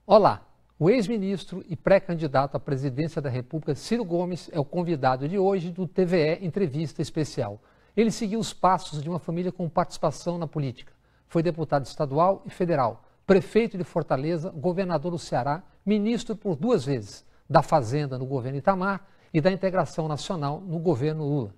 Olá, o ex-ministro e pré-candidato à presidência da República, Ciro Gomes, é o convidado de hoje do TVE Entrevista Especial. Ele seguiu os passos de uma família com participação na política. Foi deputado estadual e federal, prefeito de Fortaleza, governador do Ceará, ministro por 2 vezes, da Fazenda no governo Itamar e da Integração Nacional no governo Lula.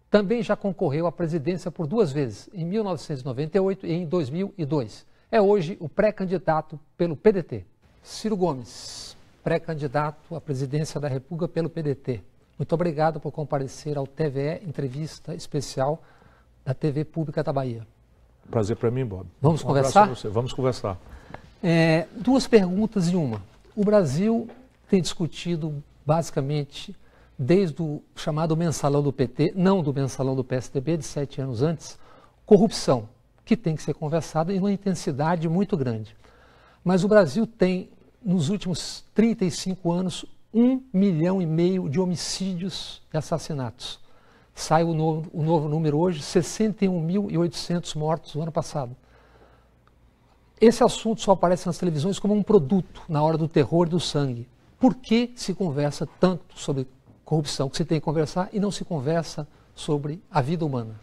Também já concorreu à presidência por 2 vezes, em 1998 e em 2002. É hoje o pré-candidato pelo PDT. Ciro Gomes, pré-candidato à presidência da República pelo PDT. Muito obrigado por comparecer ao TVE Entrevista Especial da TV Pública da Bahia. Prazer para mim, Bob. Vamos conversar? Vamos conversar. 2 perguntas em uma. O Brasil tem discutido basicamente desde o chamado mensalão do PT, não do mensalão do PSDB de 7 anos antes, corrupção, que tem que ser conversada em uma intensidade muito grande. Mas o Brasil tem, nos últimos 35 anos, 1,5 milhão de homicídios e assassinatos. Sai o novo número hoje, 61.800 mortos no ano passado. Esse assunto só aparece nas televisões como um produto na hora do terror e do sangue. Por que se conversa tanto sobre corrupção, que se tem que conversar, e não se conversa sobre a vida humana?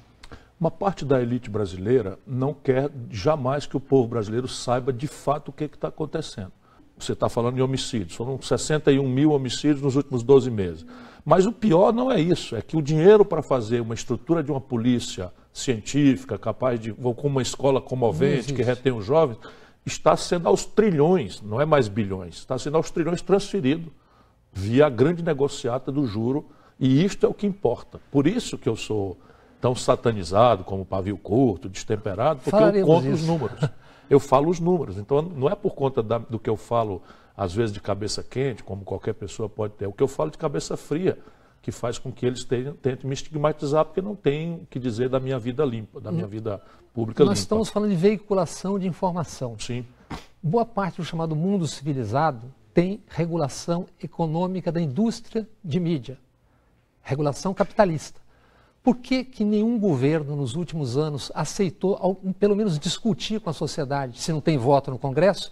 Uma parte da elite brasileira não quer jamais que o povo brasileiro saiba de fato o que está acontecendo. Você está falando de homicídios, foram 61 mil homicídios nos últimos 12 meses. Mas o pior não é isso, é que o dinheiro para fazer uma estrutura de uma polícia científica, capaz de, com uma escola comovente, que retém os jovens, está sendo aos trilhões, não é mais bilhões, está sendo aos trilhões transferido via a grande negociata do juro, e isto é o que importa. Por isso que eu sou tão satanizado, como pavio curto, destemperado, porque eu conto os números. Eu falo os números. Então, não é por conta do que eu falo, às vezes, de cabeça quente, como qualquer pessoa pode ter. O que eu falo de cabeça fria, que faz com que eles tentem me estigmatizar, porque não tem o que dizer da minha vida limpa, da minha vida pública limpa. Nós estamos falando de veiculação de informação. Sim. Boa parte do chamado mundo civilizado tem regulação econômica da indústria de mídia, regulação capitalista. Por que nenhum governo nos últimos anos aceitou, pelo menos, discutir com a sociedade, se não tem voto no Congresso?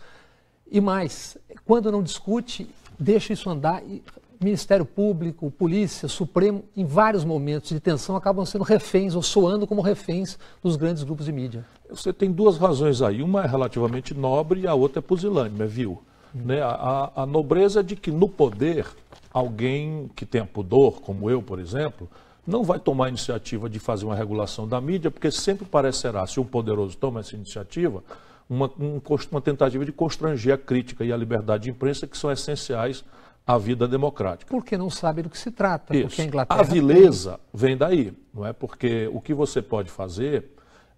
E mais, quando não discute, deixa isso andar. E Ministério Público, Polícia, Supremo, em vários momentos de tensão, acabam sendo reféns ou soando como reféns dos grandes grupos de mídia. Você tem 2 razões aí. Uma é relativamente nobre e a outra é pusilânime, viu? Né? A nobreza é de que no poder, alguém que tenha pudor, como eu, por exemplo, não vai tomar a iniciativa de fazer uma regulação da mídia, porque sempre parecerá, se um poderoso toma essa iniciativa, uma tentativa de constranger a crítica e a liberdade de imprensa, que são essenciais à vida democrática. Porque não sabe do que se trata. Isso. Porque a Inglaterra a vileza vem daí, não é? Porque o que você pode fazer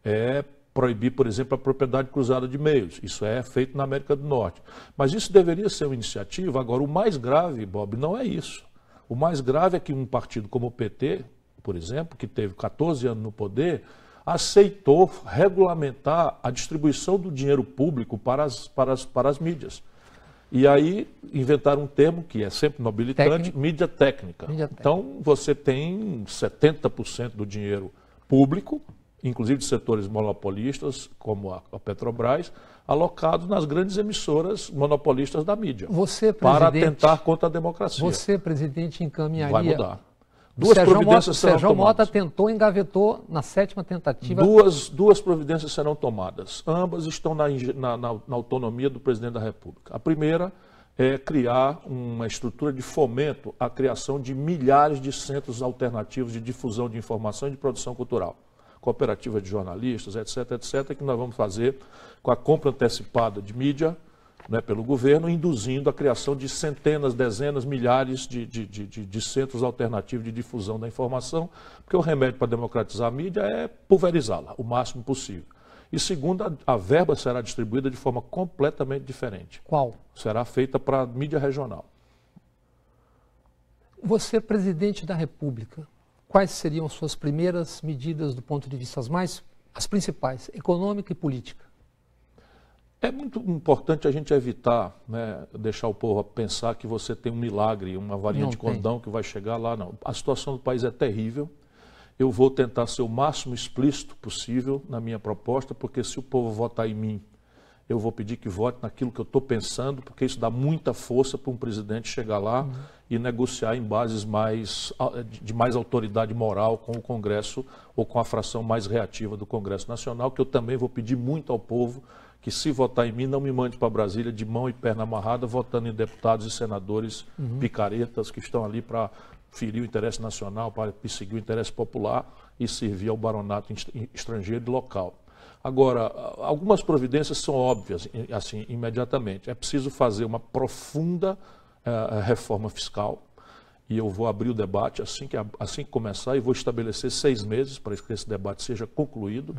é proibir, por exemplo, a propriedade cruzada de meios. Isso é feito na América do Norte. Mas isso deveria ser uma iniciativa. Agora, o mais grave, Bob, não é isso. O mais grave é que um partido como o PT, por exemplo, que teve 14 anos no poder, aceitou regulamentar a distribuição do dinheiro público para as mídias. E aí inventaram um termo que é sempre nobilitante, mídia técnica. Então, você tem 70% do dinheiro público, inclusive de setores monopolistas, como a Petrobras, alocado nas grandes emissoras monopolistas da mídia, para atentar contra a democracia. Você, presidente, encaminharia... Vai mudar. O Sérgio Mota tentou, engavetou na 7ª tentativa. Duas providências serão tomadas. Ambas estão na autonomia do presidente da República. A primeira é criar uma estrutura de fomento à criação de milhares de centros alternativos de difusão de informação e de produção cultural. Cooperativa de jornalistas, etc., que nós vamos fazer com a compra antecipada de mídia, né, pelo governo, induzindo a criação de centenas, dezenas, milhares de centros alternativos de difusão da informação, porque o remédio para democratizar a mídia é pulverizá-la o máximo possível. E segundo, a verba será distribuída de forma completamente diferente. Qual? Será feita para a mídia regional. Você, presidente da República, quais seriam as suas primeiras medidas do ponto de vista as principais, econômica e política? É muito importante a gente evitar, né, deixar o povo pensar que você tem um milagre, uma varinha de condão que vai chegar lá. Não. A situação do país é terrível. Eu vou tentar ser o máximo explícito possível na minha proposta, porque se o povo votar em mim eu vou pedir que vote naquilo que eu estou pensando, porque isso dá muita força para um presidente chegar lá e negociar em bases de mais autoridade moral com o Congresso ou com a fração mais reativa do Congresso Nacional, que eu também vou pedir muito ao povo que, se votar em mim, não me mande para Brasília de mão e perna amarrada, votando em deputados e senadores picaretas que estão ali para ferir o interesse nacional, para perseguir o interesse popular e servir ao baronato estrangeiro e local. Agora, algumas providências são óbvias, assim, imediatamente. É preciso fazer uma profunda reforma fiscal, e eu vou abrir o debate assim que começar, e vou estabelecer 6 meses para que esse debate seja concluído.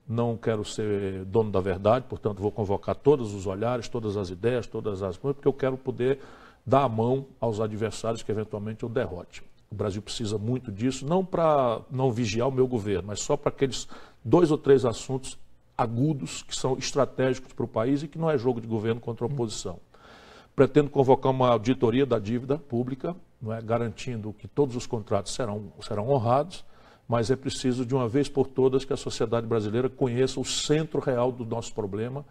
Não quero ser dono da verdade, portanto, vou convocar todos os olhares, todas as ideias, todas as coisas, porque eu quero poder dar a mão aos adversários que eventualmente eu derrote. O Brasil precisa muito disso, não para não vigiar o meu governo, mas só para aqueles 2 ou 3 assuntos agudos que são estratégicos para o país e que não é jogo de governo contra a oposição. Pretendo convocar uma auditoria da dívida pública, não é, garantindo que todos os contratos serão honrados, mas é preciso, de uma vez por todas, que a sociedade brasileira conheça o centro real do nosso problema,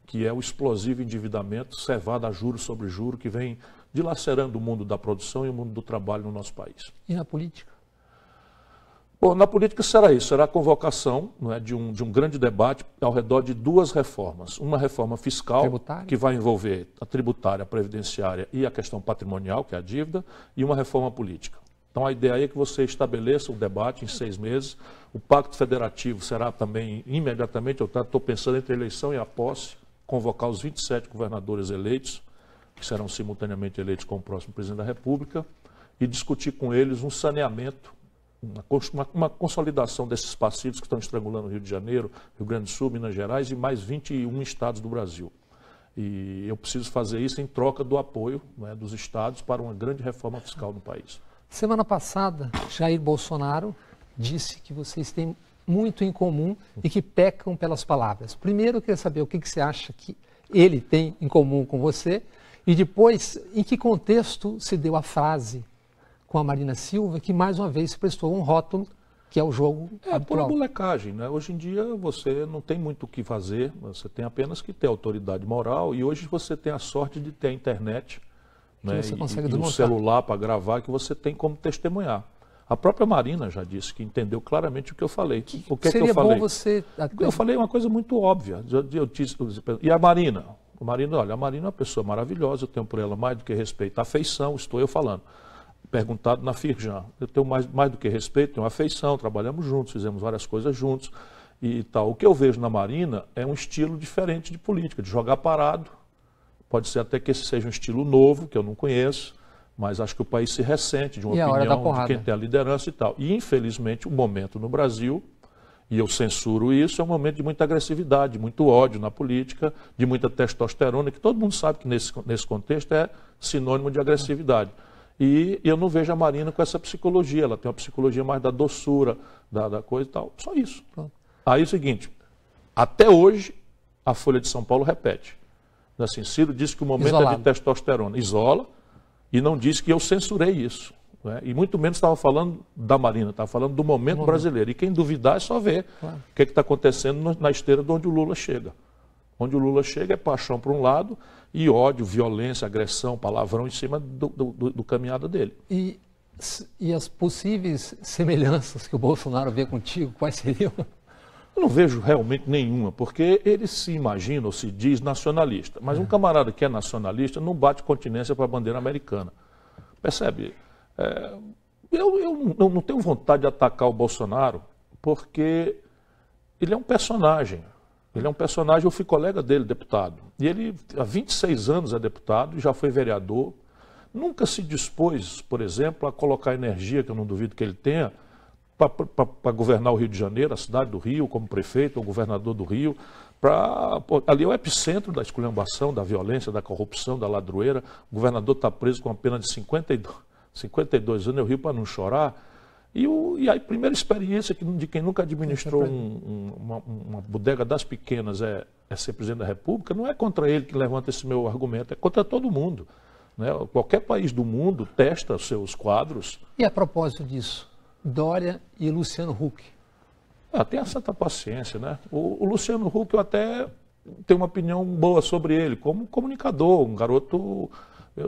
que é o explosivo endividamento cevado a juros sobre juros, que vem dilacerando o mundo da produção e o mundo do trabalho no nosso país. E na política? Bom, na política será isso, será a convocação, não é, de um grande debate ao redor de 2 reformas. Uma reforma fiscal, que vai envolver a tributária, a previdenciária e a questão patrimonial, que é a dívida, e uma reforma política. Então a ideia é que você estabeleça o debate em 6 meses. O Pacto Federativo será também imediatamente, eu estou pensando entre a eleição e a posse, convocar os 27 governadores eleitos, que serão simultaneamente eleitos como o próximo presidente da República, e discutir com eles um saneamento, uma consolidação desses passivos que estão estrangulando o Rio de Janeiro, Rio Grande do Sul, Minas Gerais e mais 21 estados do Brasil. E eu preciso fazer isso em troca do apoio, né, dos estados para uma grande reforma fiscal no país. Semana passada, Jair Bolsonaro disse que vocês têm muito em comum e que pecam pelas palavras. Primeiro, eu queria saber o que você acha que ele tem em comum com você e depois, em que contexto se deu a frase com a Marina Silva, que mais uma vez se prestou um rótulo, que é o jogo habitual. Por molecagem, né? Hoje em dia você não tem muito o que fazer, você tem apenas que ter autoridade moral, e hoje você tem a sorte de ter a internet, né? Você consegue e o celular para gravar, que você tem como testemunhar. A própria Marina já disse que entendeu claramente o que eu falei. O que seria é que eu falei? Bom você... Eu falei uma coisa muito óbvia. E a Marina? Olha, a Marina é uma pessoa maravilhosa, eu tenho por ela mais do que respeito. Afeição, estou eu falando. Perguntado na Firjan, eu tenho mais do que respeito, tenho afeição, trabalhamos juntos, fizemos várias coisas juntos e tal. O que eu vejo na Marina é um estilo diferente de política, de jogar parado. Pode ser até que esse seja um estilo novo, que eu não conheço, mas acho que o país se ressente de uma opinião de quem tem a liderança e tal. E, infelizmente, o momento no Brasil, e eu censuro isso, é um momento de muita agressividade, de muito ódio na política, de muita testosterona, que todo mundo sabe que nesse contexto é sinônimo de agressividade. E eu não vejo a Marina com essa psicologia, ela tem uma psicologia mais da doçura, da coisa e tal, só isso. Pronto. Aí é o seguinte, até hoje a Folha de São Paulo repete, assim, Ciro disse que o momento é de testosterona, isola, e não disse que eu censurei isso, né? E muito menos estava falando da Marina, estava falando do momento brasileiro, e quem duvidar é só ver o que está acontecendo na esteira de onde o Lula chega. Onde o Lula chega é paixão por um lado e ódio, violência, agressão, palavrão em cima do caminhada dele. E as possíveis semelhanças que o Bolsonaro vê contigo, quais seriam? Eu não vejo realmente nenhuma, porque ele se imagina ou se diz nacionalista. Mas um camarada que é nacionalista não bate continência para a bandeira americana. Percebe? Eu não tenho vontade de atacar o Bolsonaro, porque ele é um personagem. Ele é um personagem, eu fui colega dele, deputado. E ele, há 26 anos é deputado, já foi vereador. Nunca se dispôs, por exemplo, a colocar energia, que eu não duvido que ele tenha, para governar o Rio de Janeiro, a cidade do Rio, como prefeito ou governador do Rio. Ali é o epicentro da esculhambação, da violência, da corrupção, da ladroeira. O governador está preso com uma pena de 52 anos, eu rio para não chorar. E a primeira experiência de quem nunca administrou uma bodega das pequenas é ser presidente da República, não é contra ele que levanta esse meu argumento, é contra todo mundo, né? Qualquer país do mundo testa os seus quadros. E a propósito disso, Dória e Luciano Huck? Tenha santa paciência, né? O Luciano Huck eu até tenho uma opinião boa sobre ele, como comunicador, um garoto,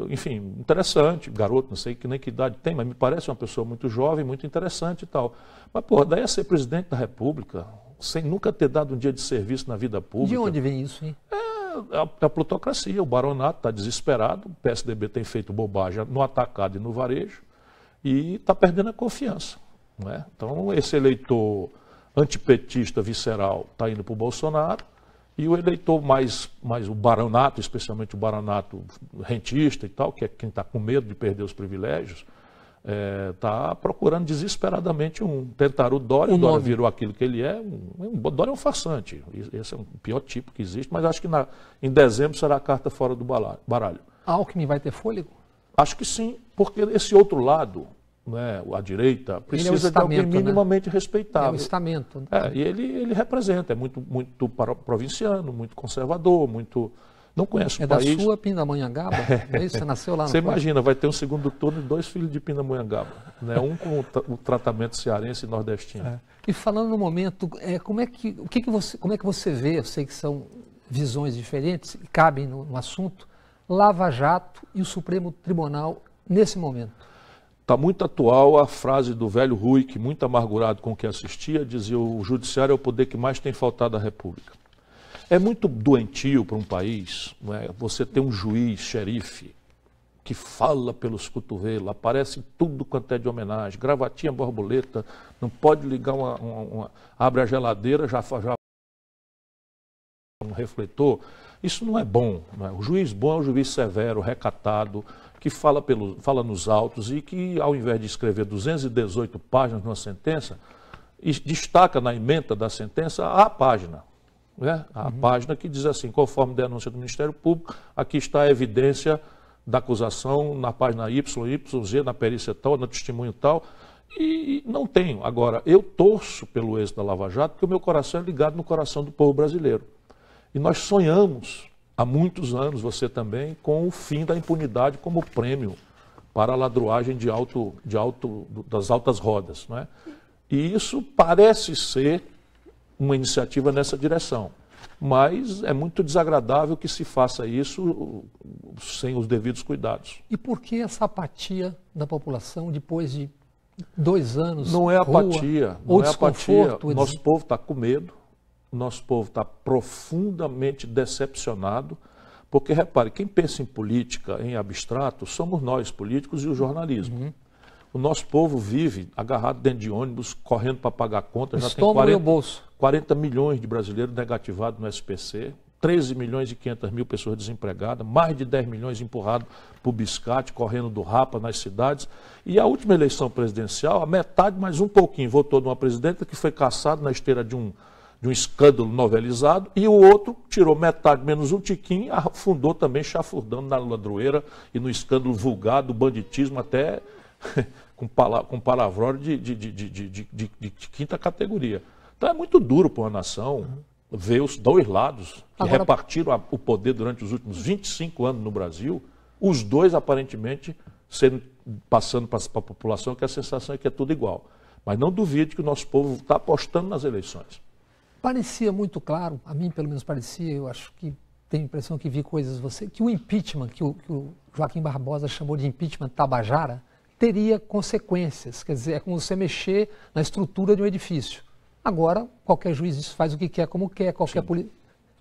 enfim, interessante, garoto, não sei nem que idade tem, mas me parece uma pessoa muito jovem, muito interessante e tal. Mas, porra, daí a ser presidente da República, sem nunca ter dado um dia de serviço na vida pública. De onde vem isso, hein? A plutocracia, o baronato está desesperado, o PSDB tem feito bobagem no atacado e no varejo e está perdendo a confiança. Não é? Então, esse eleitor antipetista visceral está indo para o Bolsonaro e o eleitor mais o baronato, especialmente o baronato rentista e tal, que é quem está com medo de perder os privilégios, está procurando desesperadamente tentaram o Dória. O Dória virou aquilo que ele é. O Dória é um farsante. Esse é o pior tipo que existe, mas acho que em dezembro será a carta fora do baralho. Alckmin vai ter fôlego? Acho que sim, porque esse outro lado, né, a direita, precisa de alguém minimamente respeitável. É o estamento. E ele representa, é muito provinciano, muito conservador, muito... Não conhece o país. É da sua Pindamonhangaba? É isso? Você nasceu lá no Você imagina, vai ter um segundo turno e 2 filhos de Pindamonhangaba. Né? Um com o tratamento cearense e nordestino. E falando no momento, como é que você vê, eu sei que são visões diferentes, e cabem no assunto, Lava Jato e o Supremo Tribunal nesse momento? Está muito atual a frase do velho Rui, que muito amargurado com o que assistia, dizia: o judiciário é o poder que mais tem faltado à República. É muito doentio para um país, não é? Você ter um juiz, xerife, que fala pelos cotovelos, aparece tudo quanto é de homenagem, gravatinha, borboleta, não pode ligar abre a geladeira, já um refletor. Isso não é bom. Não é? O juiz bom é o juiz severo, recatado, que fala nos autos e que, ao invés de escrever 218 páginas numa sentença, destaca na ementa da sentença a página. A página que diz assim: conforme denúncia do Ministério Público, aqui está a evidência da acusação na página YZ, na perícia tal, no testemunho tal, e não tenho. Agora, eu torço pelo êxito da Lava Jato, porque o meu coração é ligado no coração do povo brasileiro. E nós sonhamos, há muitos anos, você também, com o fim da impunidade como prêmio para a ladruagem das altas rodas. Não é? E isso parece ser uma iniciativa nessa direção. Mas é muito desagradável que se faça isso sem os devidos cuidados. E por que essa apatia da população depois de 2 anos? Não é apatia. Ou desconforto? O nosso povo está com medo, o nosso povo está profundamente decepcionado, porque, repare, quem pensa em política, em abstrato, somos nós, políticos, e o jornalismo. O nosso povo vive agarrado dentro de ônibus, correndo para pagar contas. Já tem 40 milhões de brasileiros negativados no SPC, 13 milhões e 500 mil pessoas desempregadas, mais de 10 milhões empurrados para o biscate, correndo do rapa nas cidades. E a última eleição presidencial, a metade, mais um pouquinho, votou numa presidenta que foi caçada na esteira de um escândalo novelizado, e o outro tirou metade menos um tiquinho, afundou também chafurdando na ladroeira e no escândalo vulgar do banditismo até... com palavrão de quinta categoria. Então é muito duro para uma nação ver os dois lados que repartiram o poder durante os últimos 25 anos no Brasil, os dois aparentemente passando para a população, que a sensação é que é tudo igual. Mas não duvide que o nosso povo está apostando nas eleições. Parecia muito claro, a mim pelo menos parecia, eu acho que tenho a impressão que vi coisas que o impeachment, que o Joaquim Barbosa chamou de impeachment tabajara, teria consequências, quer dizer, é como você mexer na estrutura de um edifício. Agora, qualquer juiz faz o que quer, como quer, qualquer polícia.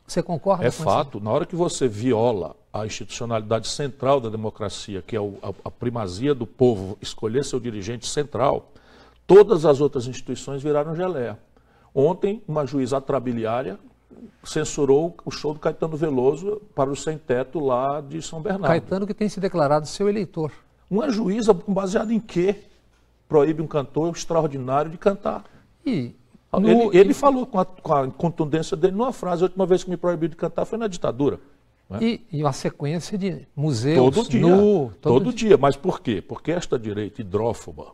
Você concorda com isso? É fato. Na hora que você viola a institucionalidade central da democracia, que é a primazia do povo escolher seu dirigente central, todas as outras instituições viraram geleia. Ontem, uma juíza atrabiliária censurou o show do Caetano Veloso para o sem-teto lá de São Bernardo. Caetano, que tem se declarado seu eleitor. Uma juíza baseada em quê? Proíbe um cantor extraordinário de cantar. Ele falou com a contundência dele numa frase: a última vez que me proibiu de cantar foi na ditadura. Né? E uma sequência de museus. Todo dia. Mas por quê? Porque esta direita hidrófoba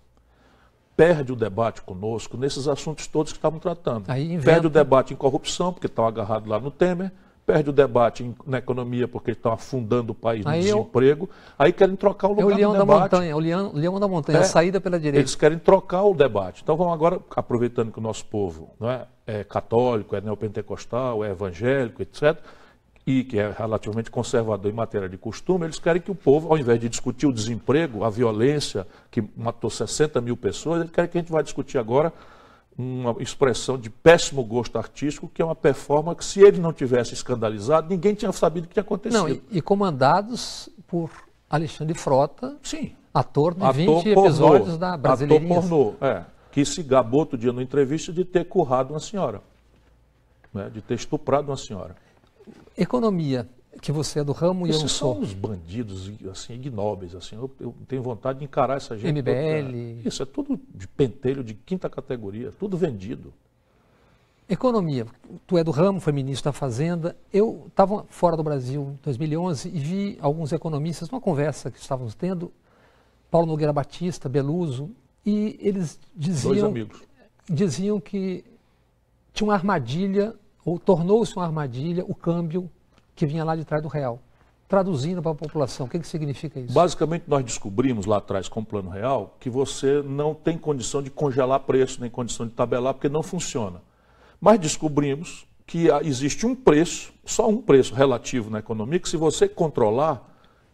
perde o debate conosco nesses assuntos todos que estavam tratando. Perde o debate em corrupção, porque estão agarrados lá no Temer. perde o debate na economia porque estão afundando o país no Aí desemprego, aí querem trocar o É o lugar leão do da debate. montanha, o leão da montanha, a saída pela direita. Eles querem trocar o debate. Então vamos agora, aproveitando que o nosso povo não é católico, é neopentecostal, é evangélico, etc., e que é relativamente conservador em matéria de costume, eles querem que o povo, ao invés de discutir o desemprego, a violência que matou 60 mil pessoas, eles querem que a gente vá discutir agora uma expressão de péssimo gosto artístico, que é uma performance que, se ele não tivesse escandalizado, ninguém tinha sabido o que tinha acontecido. Não, e comandados por Alexandre Frota, sim, ator de 20 episódios da Brasileirinhas. Ator pornô, que se gabou outro dia numa entrevista de ter currado uma senhora, né, de ter estuprado uma senhora. Economia, que você é do ramo e eu não sou. Esses são uns bandidos assim, ignóbeis. Assim, eu tenho vontade de encarar essa gente. MBL. Isso é tudo de pentelho de quinta categoria, tudo vendido. Economia, tu é do ramo, foi ministro da Fazenda. Eu estava fora do Brasil em 2011 e vi alguns economistas numa conversa que estávamos tendo, Paulo Nogueira Batista, Beluso, e eles Dois amigos. diziam que tinha uma armadilha, ou tornou-se uma armadilha, o câmbio que vinha lá de trás do real. Traduzindo para a população, o que significa isso? Basicamente, nós descobrimos lá atrás, com o Plano Real, que você não tem condição de congelar preço, nem condição de tabelar, porque não funciona. Mas descobrimos que existe um preço, só um preço relativo na economia, que se você controlar,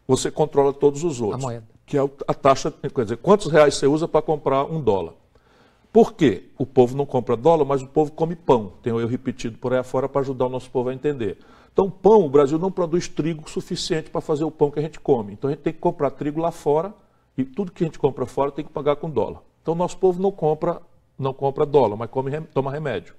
você controla todos os outros. A moeda. Que é a taxa, quer dizer, quantos reais você usa para comprar $1. Por quê? O povo não compra dólar, mas o povo come pão. Tem um erro repetido por aí afora para ajudar o nosso povo a entender. Então, pão, o Brasil não produz trigo suficiente para fazer o pão que a gente come. Então, a gente tem que comprar trigo lá fora e tudo que a gente compra fora tem que pagar com dólar. Então, nosso povo não compra dólar, mas toma remédio.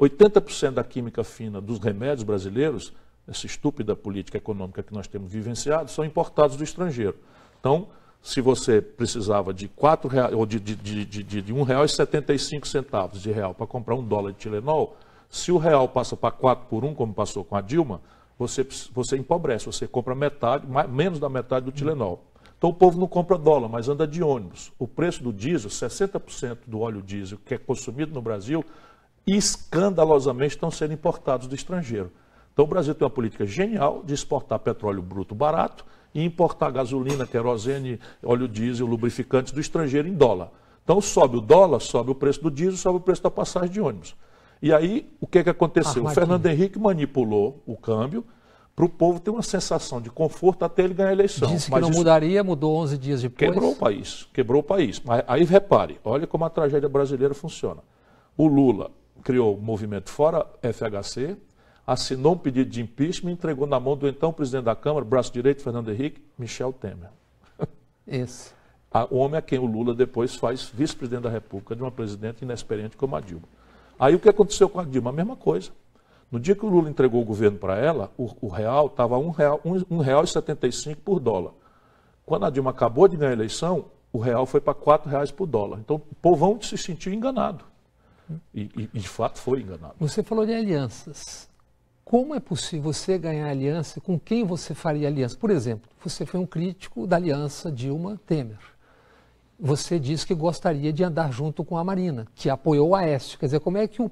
80% da química fina dos remédios brasileiros, essa estúpida política econômica que nós temos vivenciado, são importados do estrangeiro. Então, se você precisava de R$4 ou de R$1,75 de real para comprar $1 de Tilenol, se o real passa para 4 por 1, como passou com a Dilma, você empobrece, você compra metade, menos da metade do Tilenol. Então o povo não compra dólar, mas anda de ônibus. O preço do diesel, 60% do óleo diesel que é consumido no Brasil, escandalosamente estão sendo importados do estrangeiro. Então o Brasil tem uma política genial de exportar petróleo bruto barato e importar gasolina, querosene, óleo diesel, lubrificantes do estrangeiro em dólar. Então sobe o dólar, sobe o preço do diesel, sobe o preço da passagem de ônibus. E aí, o que aconteceu? O Fernando Henrique manipulou o câmbio para o povo ter uma sensação de conforto até ele ganhar a eleição. Disse que não mudaria, mudou 11 dias depois. Quebrou o país. Mas aí repare, olha como a tragédia brasileira funciona. O Lula criou o movimento Fora FHC, assinou um pedido de impeachment e entregou na mão do então presidente da Câmara, braço direito, Fernando Henrique, Michel Temer. Esse. O homem a quem o Lula depois faz vice-presidente da República, de uma presidente inexperiente como a Dilma. Aí o que aconteceu com a Dilma? A mesma coisa. No dia que o Lula entregou o governo para ela, o real estava R$1,75 por dólar. Quando a Dilma acabou de ganhar a eleição, o real foi para R$4 por dólar. Então o povão se sentiu enganado. E de fato foi enganado. Você falou de alianças. Como é possível você ganhar aliança? Com quem você faria aliança? Por exemplo, você foi um crítico da aliança Dilma-Temer. Você disse que gostaria de andar junto com a Marina, que apoiou o Aécio. Quer dizer, como é que o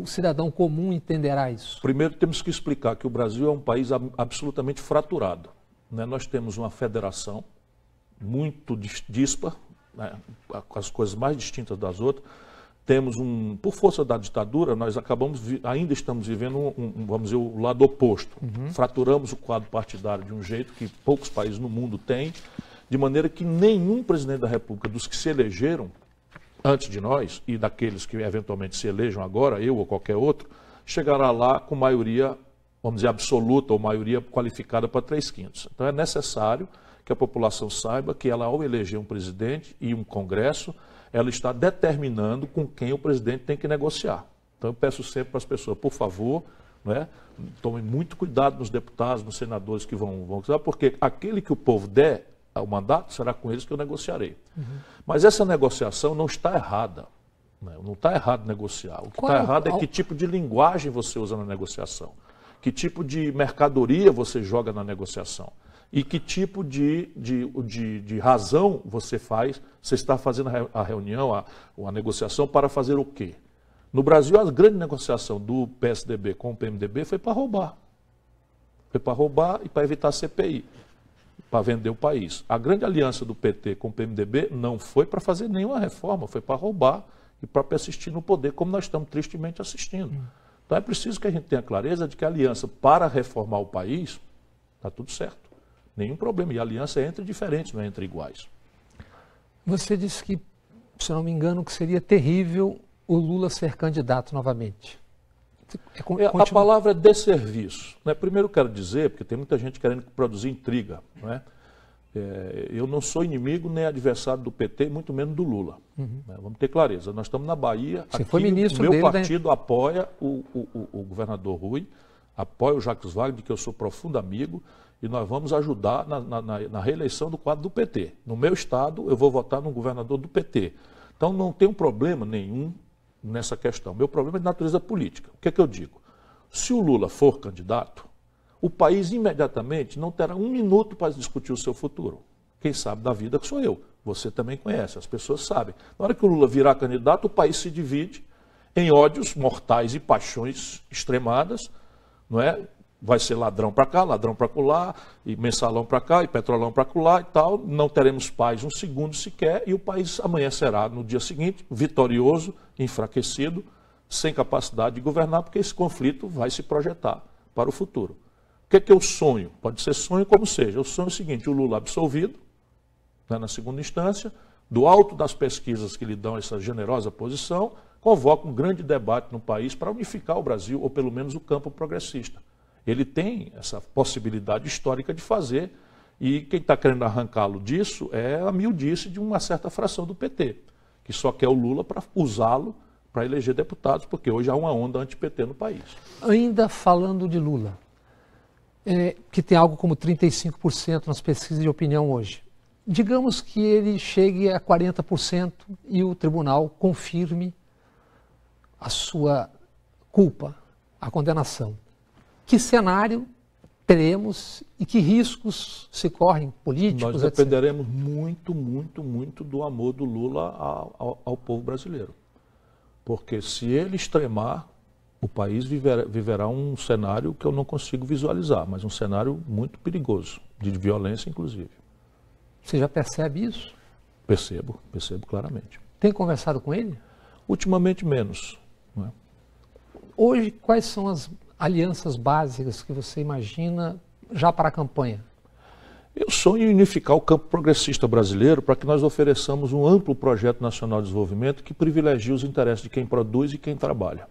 cidadão comum entenderá isso? Primeiro temos que explicar que o Brasil é um país absolutamente fraturado. Né? Nós temos uma federação muito dispar, né? As coisas mais distintas das outras. Temos por força da ditadura, nós ainda estamos vivendo vamos dizer, o lado oposto. Fraturamos o quadro partidário de um jeito que poucos países no mundo têm, de maneira que nenhum presidente da República dos que se elegeram antes de nós, e daqueles que eventualmente se elejam agora, eu ou qualquer outro, chegará lá com maioria, vamos dizer, absoluta ou maioria qualificada para 3/5. Então é necessário que a população saiba que ela, ao eleger um presidente e um Congresso, ela está determinando com quem o presidente tem que negociar. Então eu peço sempre para as pessoas, por favor, né, tomem muito cuidado nos deputados, nos senadores que vão usar, porque aquele que o povo der o mandato, será com eles que eu negociarei. Mas essa negociação não está errada. Né? Não está errado negociar. O que está errado é que tipo de linguagem você usa na negociação. Que tipo de mercadoria você joga na negociação. E que tipo de razão você faz. Você está fazendo a reunião, a negociação para fazer o quê? No Brasil, a grande negociação do PSDB com o PMDB foi para roubar. Foi para roubar e para evitar a CPI, para vender o país. A grande aliança do PT com o PMDB não foi para fazer nenhuma reforma, foi para roubar e para persistir no poder, como nós estamos tristemente assistindo. Então é preciso que a gente tenha clareza de que a aliança para reformar o país, está tudo certo. Nenhum problema. E a aliança é entre diferentes, não é entre iguais. Você disse que, se não me engano, que seria terrível o Lula ser candidato novamente. A palavra é desserviço. Né? Primeiro eu quero dizer, porque tem muita gente querendo produzir intriga. Não é? Eu não sou inimigo nem adversário do PT, muito menos do Lula. Né? Vamos ter clareza. Nós estamos na Bahia, Você aqui foi ministro o meu dele, partido apoia o governador Rui, apoia o Jacques Wagner, de que eu sou profundo amigo, e nós vamos ajudar na reeleição do quadro do PT. No meu estado, eu vou votar no governador do PT. Então não tem um problema nenhum nessa questão. Meu problema é de natureza política. O que é que eu digo? Se o Lula for candidato, o país imediatamente não terá um minuto para discutir o seu futuro. Quem sabe da vida sou eu. Você também conhece, as pessoas sabem. Na hora que o Lula virar candidato, o país se divide em ódios mortais e paixões extremadas, não é? Vai ser ladrão para cá, ladrão para colar, e mensalão para cá, e petrolão para colar e tal. Não teremos paz um segundo sequer, e o país amanhecerá no dia seguinte, vitorioso, enfraquecido, sem capacidade de governar, porque esse conflito vai se projetar para o futuro. O que é eu sonho? Pode ser sonho como seja. Eu sonho o seguinte: o Lula absolvido, né, na segunda instância, do alto das pesquisas que lhe dão essa generosa posição, convoca um grande debate no país para unificar o Brasil, ou pelo menos o campo progressista. Ele tem essa possibilidade histórica de fazer, e quem está querendo arrancá-lo disso é a miudice de uma certa fração do PT, que só quer o Lula para usá-lo para eleger deputados, porque hoje há uma onda anti-PT no país. Ainda falando de Lula, que tem algo como 35% nas pesquisas de opinião hoje. Digamos que ele chegue a 40% e o tribunal confirme a sua culpa, a condenação. Que cenário teremos e que riscos se correm políticos? Nós dependeremos muito, muito, muito do amor do Lula ao povo brasileiro. Porque se ele extremar, o país viverá um cenário que eu não consigo visualizar, mas um cenário muito perigoso, de violência inclusive. Você já percebe isso? Percebo claramente. Tem conversado com ele? Ultimamente menos. Não é? Hoje, quais são as alianças básicas que você imagina já para a campanha? Eu sonho em unificar o campo progressista brasileiro para que nós ofereçamos um amplo projeto nacional de desenvolvimento que privilegie os interesses de quem produz e quem trabalha.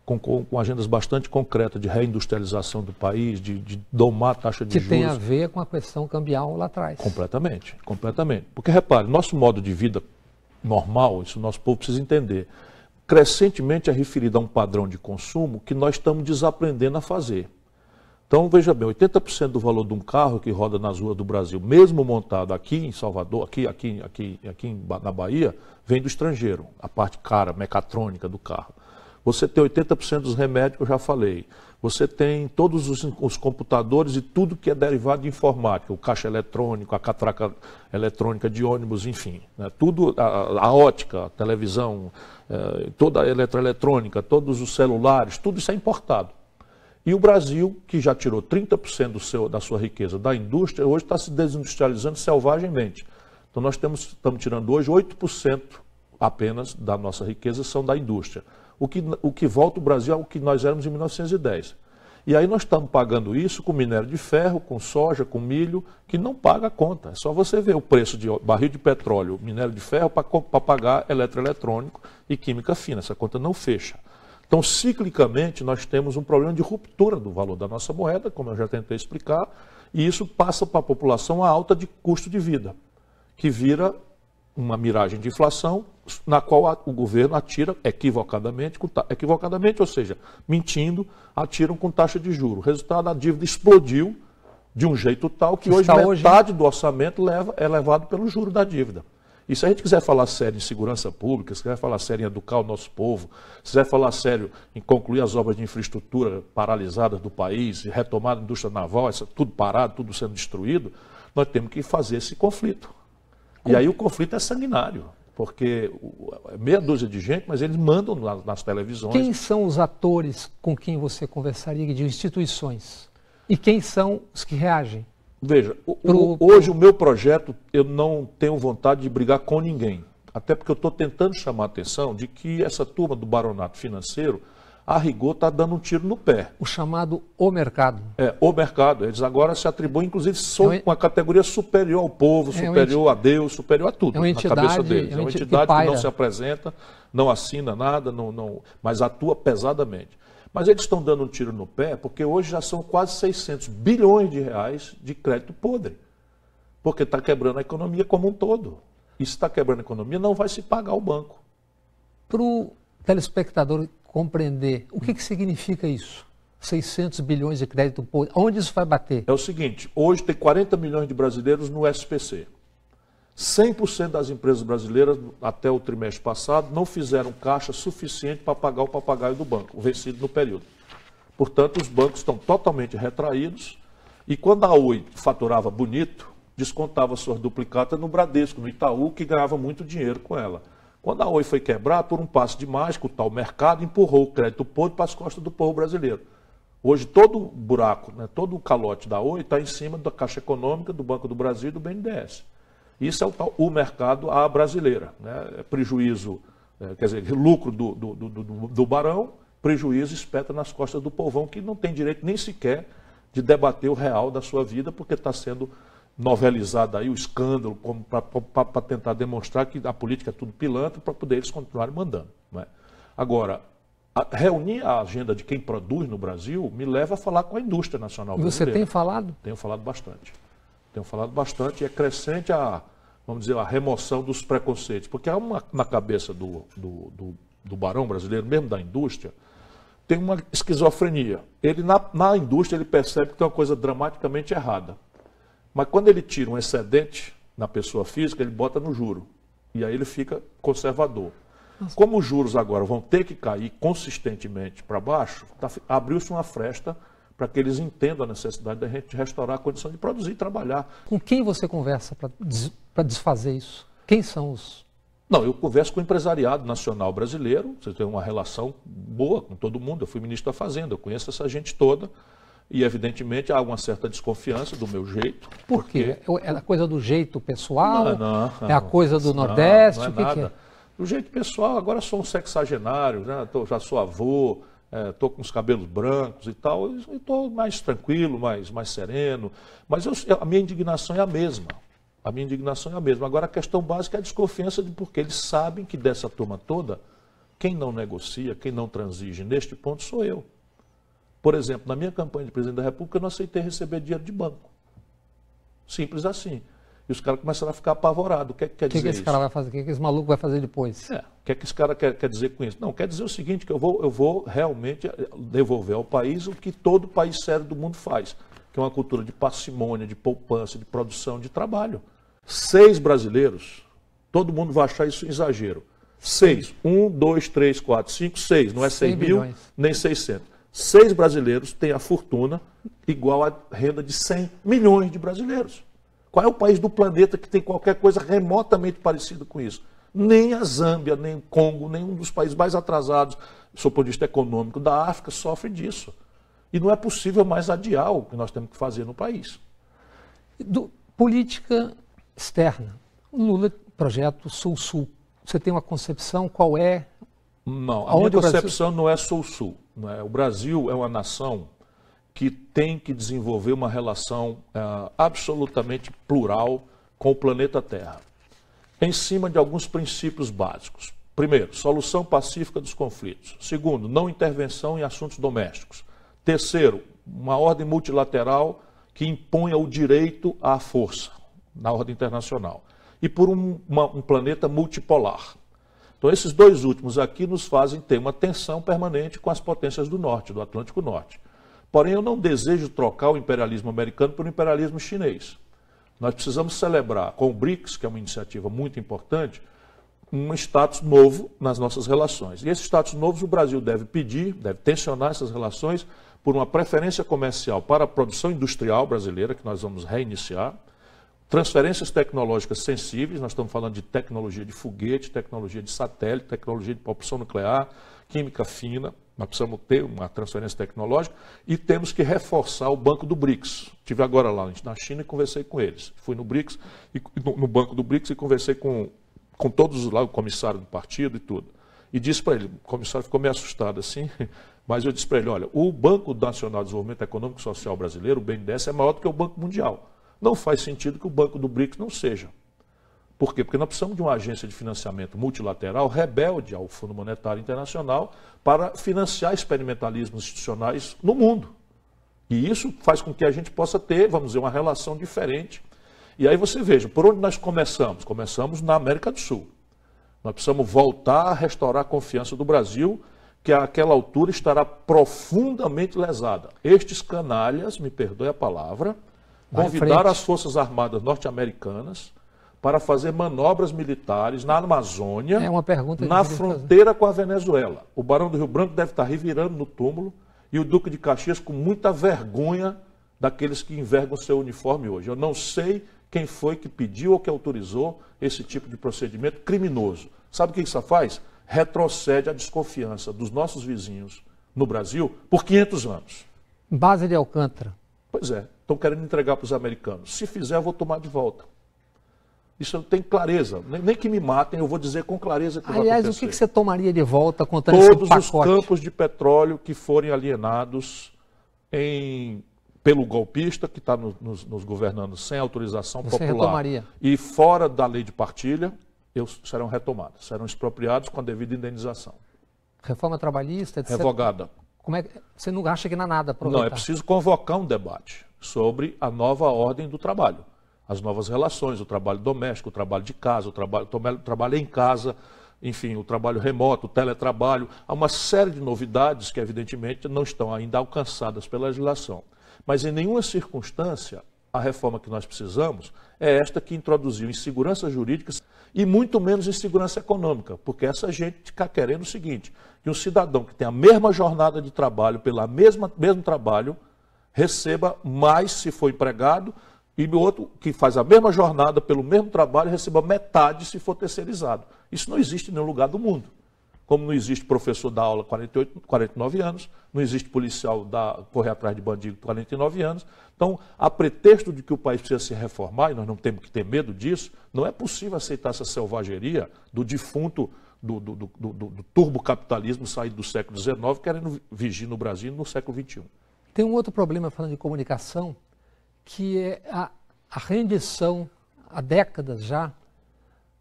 Com agendas bastante concretas de reindustrialização do país, de domar a taxa de juros. Que tem a ver com a questão cambial lá atrás. Completamente, completamente. Porque, repare, nosso modo de vida normal, isso o nosso povo precisa entender, crescentemente é referido a um padrão de consumo que nós estamos desaprendendo a fazer. Então, veja bem, 80% do valor de um carro que roda nas ruas do Brasil, mesmo montado aqui em Salvador, aqui na Bahia, vem do estrangeiro, a parte cara, mecatrônica do carro. Você tem 80% dos remédios que eu já falei. Você tem todos os computadores e tudo que é derivado de informática, o caixa eletrônico, a catraca eletrônica de ônibus, enfim. Né? Tudo, a ótica, a televisão, toda a eletroeletrônica, todos os celulares, tudo isso é importado. E o Brasil, que já tirou 30% da sua riqueza da indústria, hoje está se desindustrializando selvagemmente. Então nós estamos tirando hoje 8% apenas da nossa riqueza são da indústria. O que volta o Brasil é o que nós éramos em 1910. E aí nós estamos pagando isso com minério de ferro, com soja, com milho, que não paga a conta. É só você ver o preço de barril de petróleo, minério de ferro, para pagar eletroeletrônico e química fina. Essa conta não fecha. Então, ciclicamente, nós temos um problema de ruptura do valor da nossa moeda, como eu já tentei explicar, e isso passa para a população a alta de custo de vida, que vira uma miragem de inflação, na qual o governo atira equivocadamente, ou seja, mentindo, atiram com taxa de juros. O resultado, a dívida explodiu de um jeito tal que hoje metade do orçamento é levado pelo juro da dívida. E se a gente quiser falar sério em segurança pública, se quiser falar sério em educar o nosso povo, se quiser falar sério em concluir as obras de infraestrutura paralisadas do país, retomar a indústria naval, tudo parado, tudo sendo destruído, nós temos que fazer esse conflito. E aí o conflito é sanguinário, porque meia dúzia de gente, mas eles mandam nas televisões. Quem são os atores com quem você conversaria de instituições? E quem são os que reagem? Veja, hoje o meu projeto, eu não tenho vontade de brigar com ninguém. Até porque eu estou tentando chamar a atenção de que essa turma do baronato financeiro, a rigor, está dando um tiro no pé. O chamado o mercado. O mercado. Eles agora se atribuem, inclusive, são uma categoria superior ao povo, superior a Deus, superior a tudo, na cabeça deles. É uma entidade que não se apresenta, não assina nada, mas atua pesadamente. Mas eles estão dando um tiro no pé porque hoje já são quase 600 bilhões de reais de crédito podre. Porque está quebrando a economia como um todo. E se está quebrando a economia, não vai se pagar o banco. Para o telespectador compreender, o que significa isso? 600 bilhões de crédito podre. Onde isso vai bater? É o seguinte, hoje tem 40 milhões de brasileiros no SPC. 100% das empresas brasileiras, até o trimestre passado, não fizeram caixa suficiente para pagar o papagaio do banco, o vencido no período. Portanto, os bancos estão totalmente retraídos e quando a Oi faturava bonito, descontava suas duplicatas no Bradesco, no Itaú, que ganhava muito dinheiro com ela. Quando a Oi foi quebrar, por um passe de mágica, o tal mercado empurrou o crédito podre para as costas do povo brasileiro. Hoje todo o buraco, todo o calote da Oi está em cima da Caixa Econômica, do Banco do Brasil e do BNDES. Isso é o mercado à brasileira. Prejuízo, quer dizer, lucro do barão, prejuízo espeta nas costas do povão, que não tem direito nem sequer de debater o real da sua vida, porque está sendo novelizado aí o escândalo para tentar demonstrar que a política é tudo pilantra para poder eles continuarem mandando. Agora, reunir a agenda de quem produz no Brasil me leva a falar com a indústria nacional brasileira. Você tem falado? Tenho falado bastante. Tenho falado bastante e é crescente vamos dizer, a remoção dos preconceitos. Porque há na cabeça do barão brasileiro, mesmo da indústria, tem uma esquizofrenia. Ele, na indústria, ele percebe que tem uma coisa dramaticamente errada. Mas quando ele tira um excedente na pessoa física, ele bota no juro. E aí ele fica conservador. Nossa. Como os juros agora vão ter que cair consistentemente para baixo, abriu-se uma fresta para que eles entendam a necessidade da gente restaurar a condição de produzir e trabalhar. Com quem você conversa para desfazer isso? Quem são os... Não, eu converso com o empresariado nacional brasileiro, você tem uma relação boa com todo mundo, eu fui ministro da Fazenda, eu conheço essa gente toda, e evidentemente há uma certa desconfiança do meu jeito. Por quê? É a coisa do jeito pessoal? Não, é a coisa do Nordeste? Não é o que nada. Que é? Do jeito pessoal, agora sou um sexagenário, já sou avô, estou com os cabelos brancos e tal, e estou mais tranquilo, mais sereno, mas a minha indignação é a mesma. A minha indignação é a mesma. Agora, a questão básica é a desconfiança, porque eles sabem que dessa turma toda, quem não negocia, quem não transige neste ponto sou eu. Por exemplo, na minha campanha de presidente da República, eu não aceitei receber dinheiro de banco. Simples assim. E os caras começaram a ficar apavorados. O que quer dizer isso? O que esse cara vai fazer? O que esse maluco vai fazer depois? O que esse cara quer dizer com isso? Não, quer dizer o seguinte, que eu vou realmente devolver ao país o que todo país sério do mundo faz, que é uma cultura de parcimônia, de poupança, de produção, de trabalho. 6 brasileiros, todo mundo vai achar isso um exagero. 6. 1, 2, 3, 4, 5, 6. Não é 100 mil, nem 600. 6 brasileiros têm a fortuna igual à renda de 100 milhões de brasileiros. Qual é o país do planeta que tem qualquer coisa remotamente parecida com isso? Nem a Zâmbia, nem o Congo, nenhum dos países mais atrasados, do ponto de vista econômico, da África sofre disso. E não é possível mais adiar o que nós temos que fazer no país. Política externa. O Lula, projeto Sul-Sul. Você tem uma concepção? Qual é? Não, a minha concepção não é Sul-Sul. O Brasil é uma nação que tem que desenvolver uma relação absolutamente plural com o planeta Terra, em cima de alguns princípios básicos. Primeiro, solução pacífica dos conflitos. Segundo, não intervenção em assuntos domésticos. Terceiro, uma ordem multilateral que imponha o direito à força na ordem internacional. E por um planeta multipolar. Então, esses 2 últimos aqui nos fazem ter uma tensão permanente com as potências do norte, do Atlântico Norte. Porém, eu não desejo trocar o imperialismo americano por um imperialismo chinês. Nós precisamos celebrar com o BRICS, que é uma iniciativa muito importante, um status novo nas nossas relações. E esse status novo o Brasil deve pedir, deve tensionar essas relações por uma preferência comercial para a produção industrial brasileira, que nós vamos reiniciar, transferências tecnológicas sensíveis, nós estamos falando de tecnologia de foguete, tecnologia de satélite, tecnologia de propulsão nuclear, química fina, Nós precisamos ter uma transferência tecnológica e temos que reforçar o Banco do BRICS. Estive agora lá na China e conversei com eles. Fui no BRICS, no Banco do BRICS, e conversei com todos lá, o comissário do partido e tudo. E disse para ele, o comissário ficou meio assustado assim, mas eu disse para ele, olha, o Banco Nacional de Desenvolvimento Econômico e Social Brasileiro, o BNDES, é maior do que o Banco Mundial. Não faz sentido que o Banco do BRICS não seja. Por quê? Porque nós precisamos de uma agência de financiamento multilateral rebelde ao Fundo Monetário Internacional para financiar experimentalismos institucionais no mundo. E isso faz com que a gente possa ter, vamos dizer, uma relação diferente. E aí você veja, por onde nós começamos? Começamos na América do Sul. Nós precisamos voltar a restaurar a confiança do Brasil, que àquela altura estará profundamente lesada. Estes canalhas, me perdoe a palavra, convidaram as Forças Armadas norte-americanas para fazer manobras militares na Amazônia, na fronteira com a Venezuela. O Barão do Rio Branco deve estar revirando no túmulo e o Duque de Caxias com muita vergonha daqueles que envergam seu uniforme hoje. Eu não sei quem foi que pediu ou que autorizou esse tipo de procedimento criminoso. Sabe o que isso faz? Retrocede a desconfiança dos nossos vizinhos no Brasil por 500 anos. Base de Alcântara. Pois é, estão querendo entregar para os americanos. Se fizer, eu vou tomar de volta. Isso eu tenho clareza. Nem que me matem, eu vou dizer com clareza que vai acontecer. Aliás, o que você tomaria de volta contando esse pacote? Todos os campos de petróleo que forem alienados pelo golpista que está nos governando sem autorização popular retomaria. E fora da lei de partilha, serão retomados, serão expropriados com a devida indenização. Reforma trabalhista, etc. Revogada. Você não acha que não há nada a aproveitar? Não, é preciso convocar um debate sobre a nova ordem do trabalho. As novas relações, o trabalho doméstico, o trabalho de casa, o trabalho em casa, enfim, o trabalho remoto, o teletrabalho. Há uma série de novidades que, evidentemente, não estão ainda alcançadas pela legislação. Mas, em nenhuma circunstância, a reforma que nós precisamos é esta que introduziu insegurança jurídica e muito menos insegurança econômica, porque essa gente está querendo o seguinte, que um cidadão que tem a mesma jornada de trabalho, pelo mesmo trabalho, receba mais se for empregado, e o outro que faz a mesma jornada pelo mesmo trabalho receba metade se for terceirizado. Isso não existe em nenhum lugar do mundo. Como não existe professor da aula 49 anos, não existe policial correr atrás de bandido 49 anos. Então, a pretexto de que o país precisa se reformar, e nós não temos que ter medo disso, não é possível aceitar essa selvageria do defunto, do turbocapitalismo saído do século XIX, querendo vigir no Brasil no século XXI. Tem um outro problema falando de comunicação, que é a rendição, há décadas já,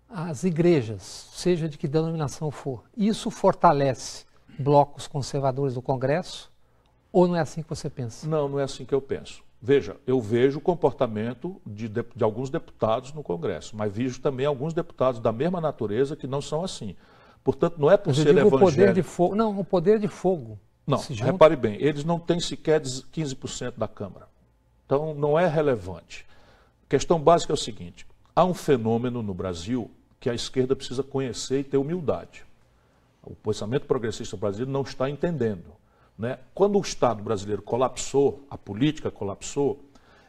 às igrejas, seja de que denominação for. Isso fortalece blocos conservadores do Congresso ou não é assim que você pensa? Não, não é assim que eu penso. Veja, eu vejo o comportamento de alguns deputados no Congresso, mas vejo também alguns deputados da mesma natureza que não são assim. Portanto, não é por ser evangélico... o poder de fogo. Não, o poder de fogo. Não, repare bem, eles não têm sequer 15% da Câmara. Então, não é relevante. A questão básica é o seguinte, há um fenômeno no Brasil que a esquerda precisa conhecer e ter humildade. O pensamento progressista brasileiro não está entendendo. Né? Quando o Estado brasileiro colapsou, a política colapsou,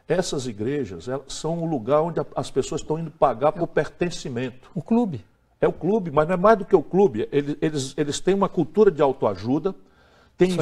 essas igrejas são o lugar onde as pessoas estão indo pagar por pertencimento. O clube. É o clube, mas não é mais do que o clube. Eles têm uma cultura de autoajuda, têm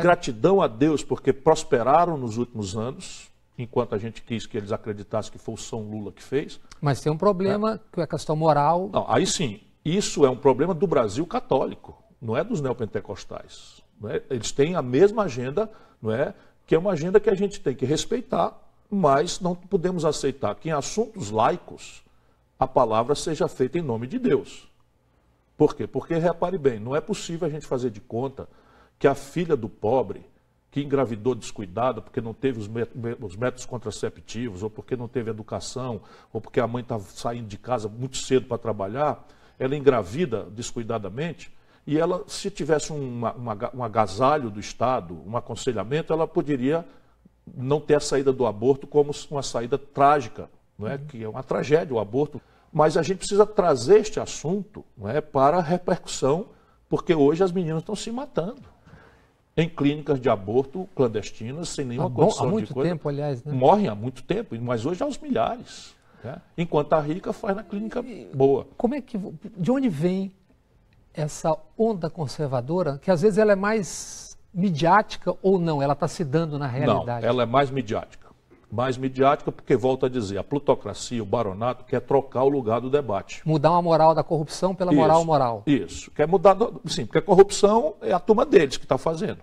gratidão a Deus porque prosperaram nos últimos anos, enquanto a gente quis que eles acreditassem que foi o São Lula que fez. Mas tem um problema, que é a questão moral. Não, aí sim, isso é um problema do Brasil católico, não é dos neopentecostais. Não é? Eles têm a mesma agenda, não é? Que é uma agenda que a gente tem que respeitar, mas não podemos aceitar que em assuntos laicos a palavra seja feita em nome de Deus. Por quê? Porque, repare bem, não é possível a gente fazer de conta que a filha do pobre que engravidou descuidada porque não teve os métodos contraceptivos, ou porque não teve educação, ou porque a mãe estava saindo de casa muito cedo para trabalhar, ela engravida descuidadamente, e ela, se tivesse um agasalho do Estado, um aconselhamento, ela poderia não ter a saída do aborto como uma saída trágica, não é? Que é uma tragédia o aborto. Mas a gente precisa trazer este assunto, não é, para a repercussão, porque hoje as meninas estão se matando em clínicas de aborto clandestinas, sem nenhuma condição de coisa. Há muito tempo, aliás. Né? Morrem há muito tempo, mas hoje há os milhares. Né? Enquanto a rica faz na clínica boa. De onde vem essa onda conservadora, que às vezes ela é mais midiática ou não, ela está se dando na realidade? Não, ela é mais midiática. Mais midiática porque, volto a dizer, a plutocracia, o baronato, quer trocar o lugar do debate. Mudar uma moral da corrupção pela moral. Isso. Quer mudar, sim, porque a corrupção é a turma deles que está fazendo.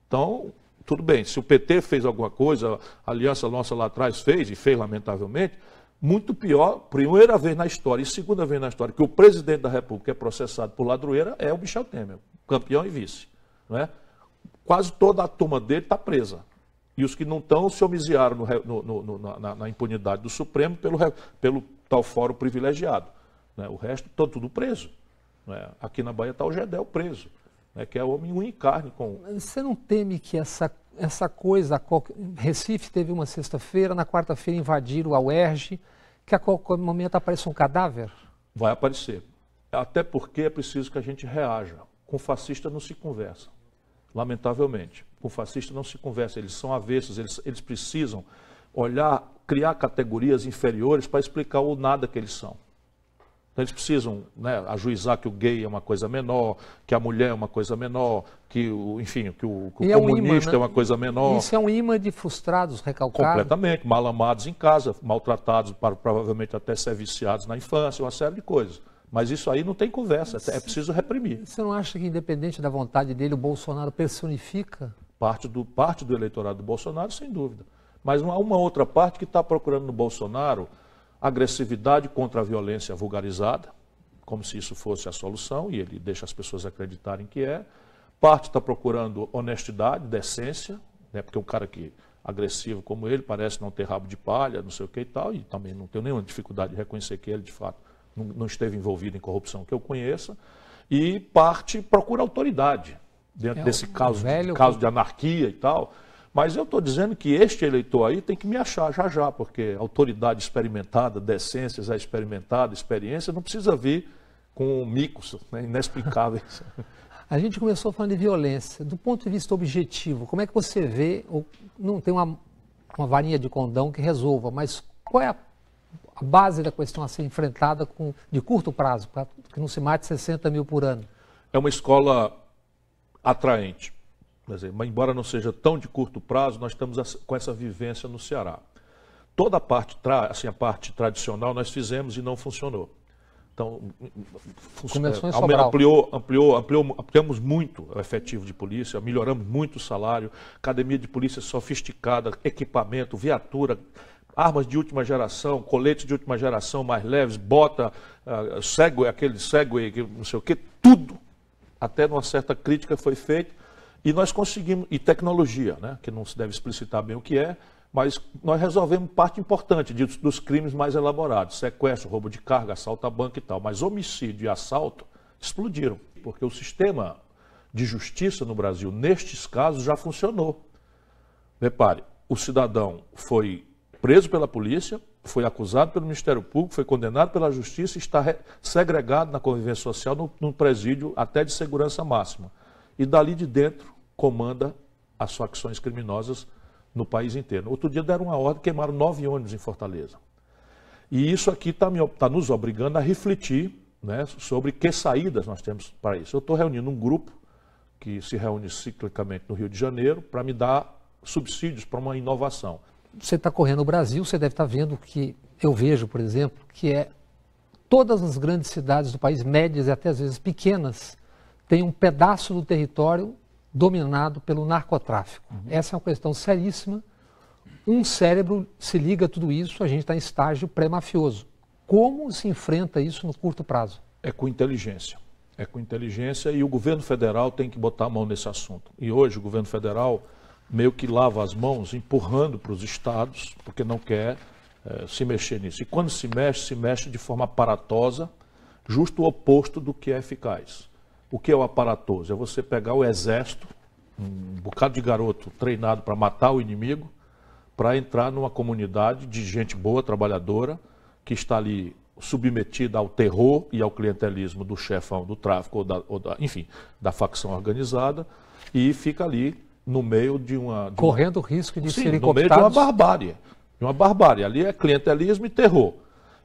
Então, tudo bem, se o PT fez alguma coisa, a aliança nossa lá atrás fez, e fez lamentavelmente, muito pior, primeira vez na história e segunda vez na história, que o presidente da República é processado por ladroeira é o Michel Temer, campeão e vice. Não é? Quase toda a turma dele está presa. E os que não estão se homiziaram na impunidade do Supremo pelo tal fórum privilegiado. Né? O resto, está tudo preso. Né? Aqui na Bahia está o Gedel preso, né? Que é homem unha e carne. Você não teme que essa coisa... Recife teve uma sexta-feira, na quarta-feira invadiram a UERJ, que a qualquer momento apareça um cadáver? Vai aparecer. Até porque é preciso que a gente reaja. Com fascista não se conversa. Lamentavelmente, com fascista não se conversa, eles são avessos, eles precisam olhar, criar categorias inferiores para explicar o nada que eles são. Então eles precisam, né, ajuizar que o gay é uma coisa menor, que a mulher é uma coisa menor, que o comunista é uma coisa menor. Isso é um imã de frustrados, recalcados. Completamente, mal amados em casa, maltratados, provavelmente até ser viciados na infância, uma série de coisas. Mas isso aí não tem conversa, é preciso reprimir. Você não acha que, independente da vontade dele, o Bolsonaro personifica? Parte do eleitorado do Bolsonaro, sem dúvida. Mas há uma outra parte que está procurando no Bolsonaro agressividade contra a violência vulgarizada, como se isso fosse a solução, e ele deixa as pessoas acreditarem que é. Parte está procurando honestidade, decência, né, porque um cara agressivo como ele parece não ter rabo de palha, não sei o que e tal, e também não tenho nenhuma dificuldade de reconhecer que ele, de fato, não esteve envolvido em corrupção que eu conheça, e parte procura autoridade, dentro desse caso de anarquia e tal. Mas eu estou dizendo que este eleitor aí tem que me achar já, porque autoridade experimentada, decência já experimentada, experiência, não precisa vir com micos, né, inexplicáveis. A gente começou falando de violência. Do ponto de vista objetivo, como é que você vê, não tem uma varinha de condão que resolva, mas qual é a base da questão a ser enfrentada de curto prazo, para que não se mate 60 mil por ano? É uma escola atraente. Quer dizer, mas embora não seja tão de curto prazo, nós estamos com essa vivência no Ceará. Toda a parte tradicional nós fizemos e não funcionou. Então, ampliamos muito o efetivo de polícia, melhoramos muito o salário, academia de polícia sofisticada, equipamento, viatura, armas de última geração, coletes de última geração mais leves, bota, aquele Segway, não sei o quê, tudo, até numa certa crítica foi feito, e nós conseguimos, e tecnologia, né, que não se deve explicitar bem o que é, mas nós resolvemos parte importante dos crimes mais elaborados, sequestro, roubo de carga, assalto a banco e tal, mas homicídio e assalto explodiram, porque o sistema de justiça no Brasil, nestes casos, já funcionou. Repare, o cidadão foi preso pela polícia, foi acusado pelo Ministério Público, foi condenado pela Justiça e está segregado na convivência social num presídio até de segurança máxima. E dali de dentro comanda as facções criminosas no país inteiro. Outro dia deram uma ordem, queimaram 9 ônibus em Fortaleza. E isso aqui está nos obrigando a refletir, né, sobre que saídas nós temos para isso. Eu estou reunindo um grupo que se reúne ciclicamente no Rio de Janeiro para me dar subsídios para uma inovação. Você está correndo o Brasil, você deve estar vendo que eu vejo, por exemplo, que todas as grandes cidades do país, médias e até às vezes pequenas, têm um pedaço do território dominado pelo narcotráfico. Essa é uma questão seríssima. Um cérebro se liga a tudo isso, a gente está em estágio pré-mafioso. Como se enfrenta isso no curto prazo? É com inteligência. É com inteligência e o governo federal tem que botar a mão nesse assunto. E hoje o governo federal meio que lava as mãos, empurrando para os estados, porque não quer se mexer nisso. E quando se mexe de forma aparatosa, justo o oposto do que é eficaz. O que é o aparatoso? É você pegar o exército, um bocado de garoto treinado para matar o inimigo, para entrar numa comunidade de gente boa, trabalhadora, que está ali submetida ao terror e ao clientelismo do chefão do tráfico, enfim, da facção organizada, e fica ali no meio correndo o risco de serem no meio de uma barbárie. Ali é clientelismo e terror.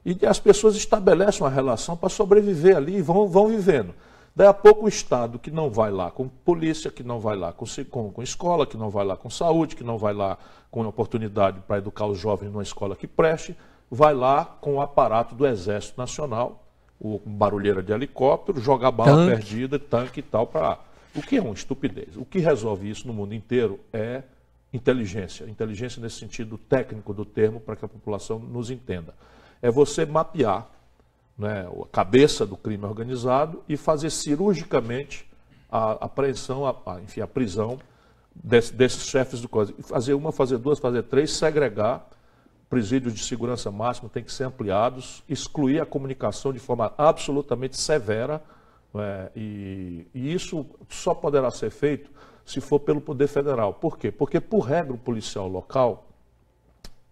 E as pessoas estabelecem uma relação para sobreviver ali e vão vivendo. Daí a pouco o Estado, que não vai lá com polícia, que não vai lá com escola, que não vai lá com saúde, que não vai lá com oportunidade para educar os jovens numa escola que preste, vai lá com o aparato do Exército Nacional, o barulheira de helicóptero, joga bala perdida, tanque e tal para lá. O que é uma estupidez. O que resolve isso no mundo inteiro é inteligência. Inteligência nesse sentido técnico do termo, para que a população nos entenda. É você mapear, né, a cabeça do crime organizado e fazer cirurgicamente a apreensão, enfim, a prisão desses chefes do coisa. Fazer uma, fazer duas, fazer três, segregar. Presídios de segurança máxima têm que ser ampliados, excluir a comunicação de forma absolutamente severa, né, e isso só poderá ser feito se for pelo Poder Federal. Por quê? Porque, por regra, o policial local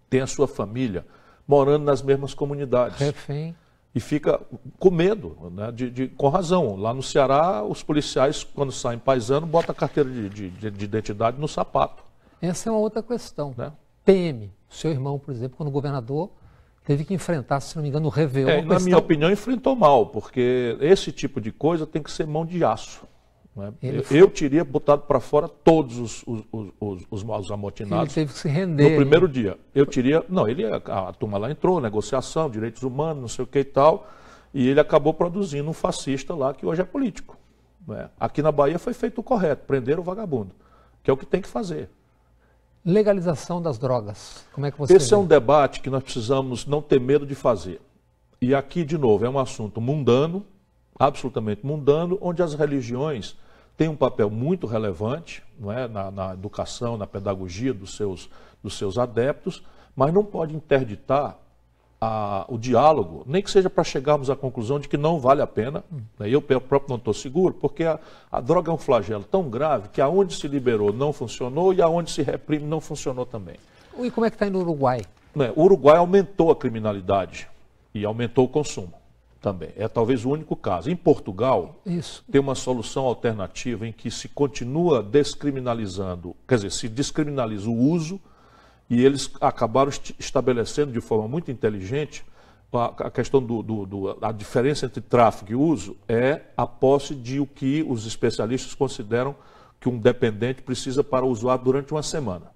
tem a sua família morando nas mesmas comunidades. Refém. E fica com medo, né, com razão. Lá no Ceará, os policiais, quando saem paisano, botam a carteira de identidade no sapato. Essa é uma outra questão. Né? PM, seu irmão, por exemplo, quando governador, teve que enfrentar, se não me engano, o Réveillon. Na minha opinião, enfrentou mal, porque esse tipo de coisa tem que ser mão de aço. Né? Eu teria botado para fora todos os amotinados. Ele teve que se render. No primeiro dia. Eu teria. Não, a turma lá entrou, negociação, direitos humanos, não sei o que e tal. E ele acabou produzindo um fascista lá que hoje é político. Né? Aqui na Bahia foi feito o correto, prender o vagabundo, que é o que tem que fazer. Legalização das drogas. Como é que você Esse vê? é um debate que nós precisamos não ter medo de fazer. E aqui, de novo, é um assunto mundano, absolutamente mundano, onde as religiões têm um papel muito relevante, não é? Na educação, na pedagogia dos seus adeptos, mas não pode interditar o diálogo, nem que seja para chegarmos à conclusão de que não vale a pena. Né? Eu próprio não estou seguro, porque a droga é um flagelo tão grave que aonde se liberou não funcionou e aonde se reprime não funcionou também. E como é que está indo no Uruguai? Né? O Uruguai aumentou a criminalidade e aumentou o consumo também. É talvez o único caso. Em Portugal, tem uma solução alternativa em que se continua descriminalizando, quer dizer, se descriminaliza o uso. E eles acabaram estabelecendo de forma muito inteligente a questão a diferença entre tráfico e uso é a posse de o que os especialistas consideram que um dependente precisa para usar durante uma semana.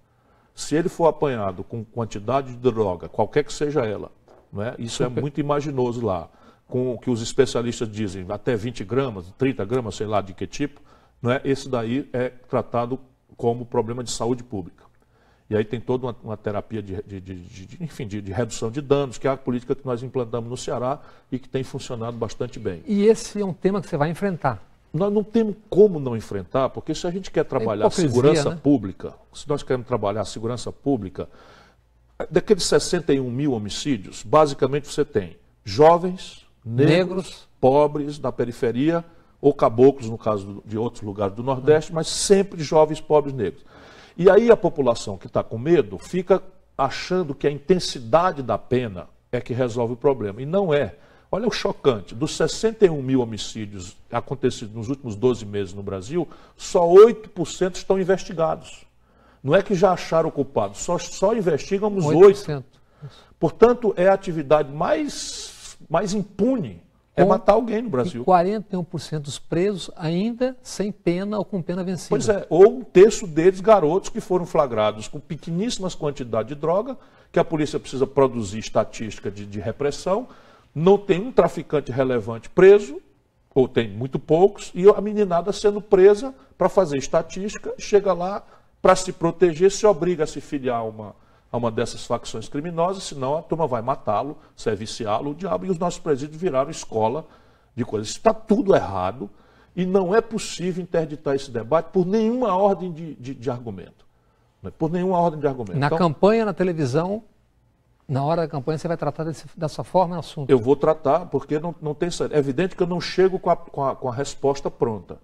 Se ele for apanhado com quantidade de droga, qualquer que seja ela, né, isso é muito imaginoso lá, com o que os especialistas dizem, até 20 gramas, 30 gramas, sei lá de que tipo, né, esse daí é tratado como problema de saúde pública. E aí tem toda uma terapia de redução de danos, que é a política que nós implantamos no Ceará e que tem funcionado bastante bem. E esse é um tema que você vai enfrentar? Nós não temos como não enfrentar, porque se a gente quer trabalhar a segurança pública, se nós queremos trabalhar a segurança pública, daqueles 61 mil homicídios, basicamente você tem jovens, negros, pobres, na periferia, ou caboclos, no caso de outros lugares do Nordeste, mas sempre jovens, pobres, negros. E aí a população que está com medo fica achando que a intensidade da pena é que resolve o problema. E não é. Olha o chocante, dos 61 mil homicídios acontecidos nos últimos 12 meses no Brasil, só 8% estão investigados. Não é que já acharam o culpado, só investigam os 8%. Portanto, é a atividade mais impune. É matar alguém no Brasil. E 41% dos presos ainda sem pena ou com pena vencida. Pois é, ou um terço deles garotos que foram flagrados com pequeníssimas quantidades de droga, que a polícia precisa produzir estatística de repressão, não tem um traficante relevante preso, ou tem muito poucos, e a meninada sendo presa para fazer estatística, chega lá para se proteger, se obriga a se filiar a uma dessas facções criminosas, senão a turma vai matá-lo, viciá-lo, o diabo, e os nossos presídios viraram escola de coisas. Está tudo errado e não é possível interditar esse debate por nenhuma ordem de argumento. Por nenhuma ordem de argumento. Na campanha, na televisão, na hora da campanha, você vai tratar dessa forma o assunto? Eu vou tratar, porque não tem... É evidente que eu não chego com a resposta pronta.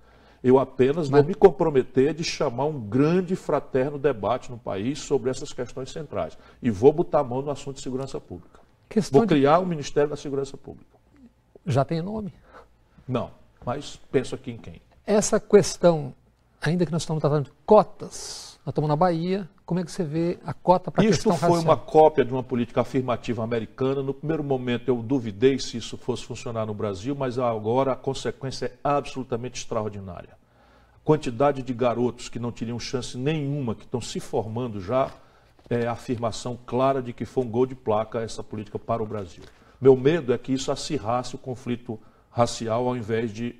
Eu apenas vou me comprometer de chamar um grande e fraterno debate no país sobre essas questões centrais. E vou botar a mão no assunto de segurança pública. Vou criar o Ministério da Segurança Pública. Já tem nome? Não, mas penso aqui em quem. Essa questão, ainda que nós estamos tratando de cotas, Nós estamos na Bahia. Como é que você vê a cota para a questão racial? Isto foi uma cópia de uma política afirmativa americana. No primeiro momento eu duvidei se isso fosse funcionar no Brasil, mas agora a consequência é absolutamente extraordinária. A quantidade de garotos que não teriam chance nenhuma, que estão se formando já, é a afirmação clara de que foi um gol de placa essa política para o Brasil. Meu medo é que isso acirrasse o conflito racial ao invés de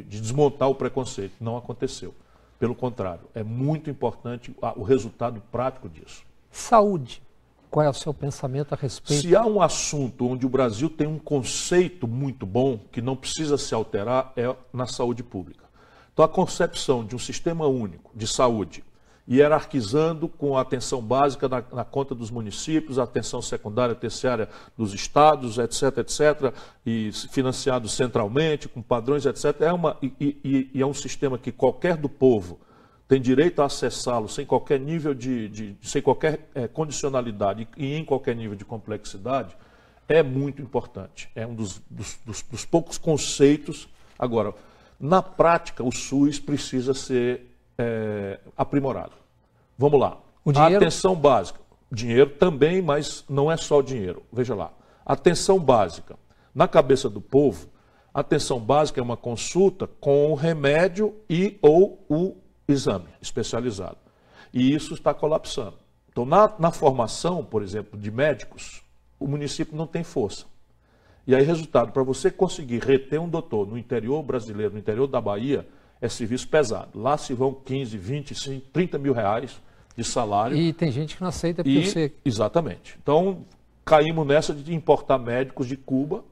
desmontar o preconceito. Não aconteceu. Pelo contrário, é muito importante o resultado prático disso. Saúde. Qual é o seu pensamento a respeito? Se há um assunto onde o Brasil tem um conceito muito bom, que não precisa se alterar, é na saúde pública. Então, a concepção de um sistema único de saúde, hierarquizando com a atenção básica na conta dos municípios, a atenção secundária, terciária dos estados, etc., etc., e financiado centralmente, com padrões, etc., é um sistema que qualquer do povo tem direito a acessá-lo sem qualquer nível sem qualquer condicionalidade e em qualquer nível de complexidade, é muito importante. É um dos poucos conceitos. Agora, na prática, o SUS precisa ser aprimorado. Vamos lá. A atenção básica. Dinheiro também, mas não é só o dinheiro. Veja lá. Atenção básica. Na cabeça do povo, a atenção básica é uma consulta com o remédio e ou o exame especializado. E isso está colapsando. Então, na formação, por exemplo, de médicos, o município não tem força. E aí, resultado, para você conseguir reter um doutor no interior brasileiro, no interior da Bahia, é serviço pesado. Lá se vão 15, 20, 30 mil reais de salário. E tem gente que não aceita porque você... Exatamente. Então, caímos nessa de importar médicos de Cuba,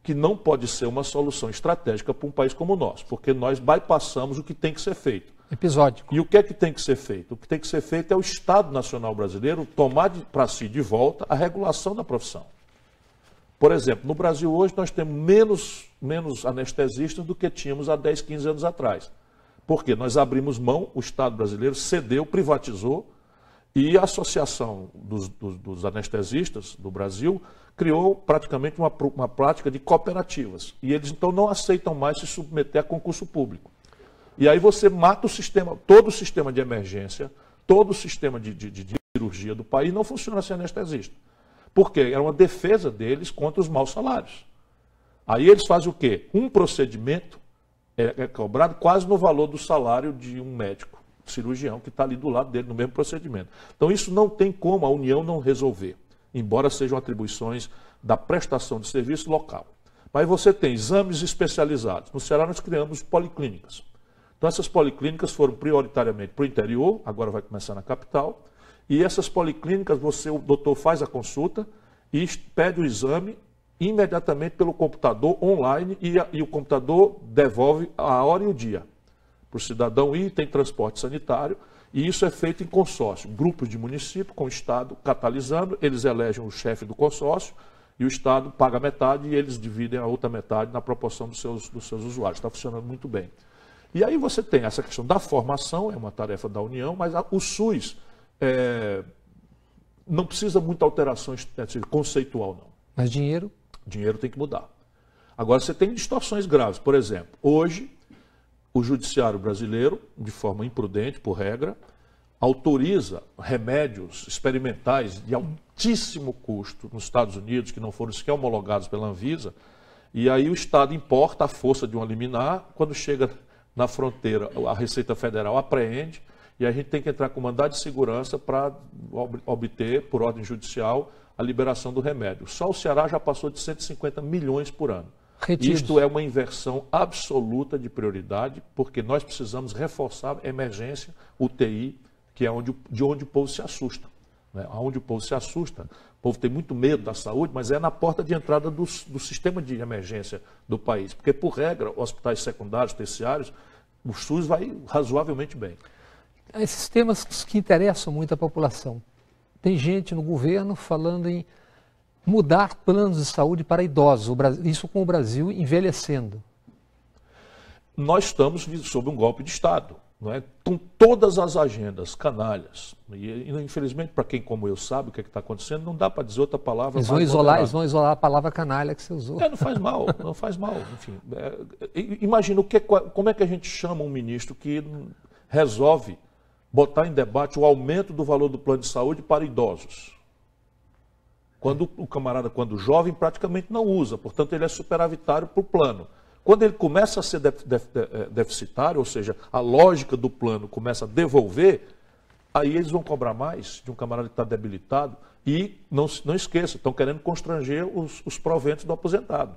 que não pode ser uma solução estratégica para um país como o nosso, porque nós bypassamos o que tem que ser feito. Episódico. E o que é que tem que ser feito? O que tem que ser feito é o Estado Nacional Brasileiro tomar para si de volta a regulação da profissão. Por exemplo, no Brasil hoje nós temos menos anestesistas do que tínhamos há 10, 15 anos atrás. Porque nós abrimos mão, o Estado brasileiro cedeu, privatizou, e a Associação dos Anestesistas do Brasil criou praticamente uma prática de cooperativas. E eles então não aceitam mais se submeter a concurso público. E aí você mata o sistema, todo o sistema de emergência, todo o sistema de cirurgia do país não funciona sem anestesista. Por quê? Era uma defesa deles contra os maus salários. Aí eles fazem o quê? Um procedimento é cobrado quase no valor do salário de um médico, cirurgião, que está ali do lado dele no mesmo procedimento. Então isso não tem como a União não resolver, embora sejam atribuições da prestação de serviço local. Mas você tem exames especializados. No Ceará nós criamos policlínicas. Então essas policlínicas foram prioritariamente para o interior, agora vai começar na capital, e essas policlínicas, o doutor faz a consulta e pede o exame imediatamente pelo computador online e o computador devolve a hora e o dia para o cidadão ir, tem transporte sanitário, e isso é feito em consórcio, grupos de município com o Estado catalisando, eles elegem o chefe do consórcio e o Estado paga metade e eles dividem a outra metade na proporção dos seus usuários. Está funcionando muito bem. E aí você tem essa questão da formação, é uma tarefa da União, mas o SUS não precisa muita alteração conceitual, não. Mas dinheiro? Dinheiro tem que mudar. Agora, você tem distorções graves. Por exemplo, hoje, o judiciário brasileiro, de forma imprudente, por regra, autoriza remédios experimentais de altíssimo custo nos Estados Unidos, que não foram sequer homologados pela Anvisa, e aí o Estado importa à força de uma liminar, quando chega na fronteira, a Receita Federal apreende, e a gente tem que entrar com mandado de segurança para obter, por ordem judicial, a liberação do remédio. Só o Ceará já passou de 150 milhões por ano. Retidos. Isto é uma inversão absoluta de prioridade, porque nós precisamos reforçar a emergência, UTI, que é de onde o povo se assusta. Né? Onde o povo se assusta, o povo tem muito medo da saúde, mas é na porta de entrada do sistema de emergência do país. Porque, por regra, hospitais secundários, terciários, o SUS vai razoavelmente bem. Esses temas que interessam muito a população. Tem gente no governo falando em mudar planos de saúde para idosos, isso com o Brasil envelhecendo. Nós estamos sob um golpe de Estado, não é? Com todas as agendas canalhas. E infelizmente, para quem como eu sabe o que está acontecendo, não dá para dizer outra palavra. Eles vão isolar a palavra canalha que você usou. Não faz mal, não faz mal. Enfim, imagina como é que a gente chama um ministro que resolve botar em debate o aumento do valor do plano de saúde para idosos. Quando o camarada, quando jovem, praticamente não usa, portanto ele é superavitário para o plano. Quando ele começa a ser deficitário, ou seja, a lógica do plano começa a devolver, aí eles vão cobrar mais de um camarada que está debilitado e, não esqueça, estão querendo constranger os proventos do aposentado.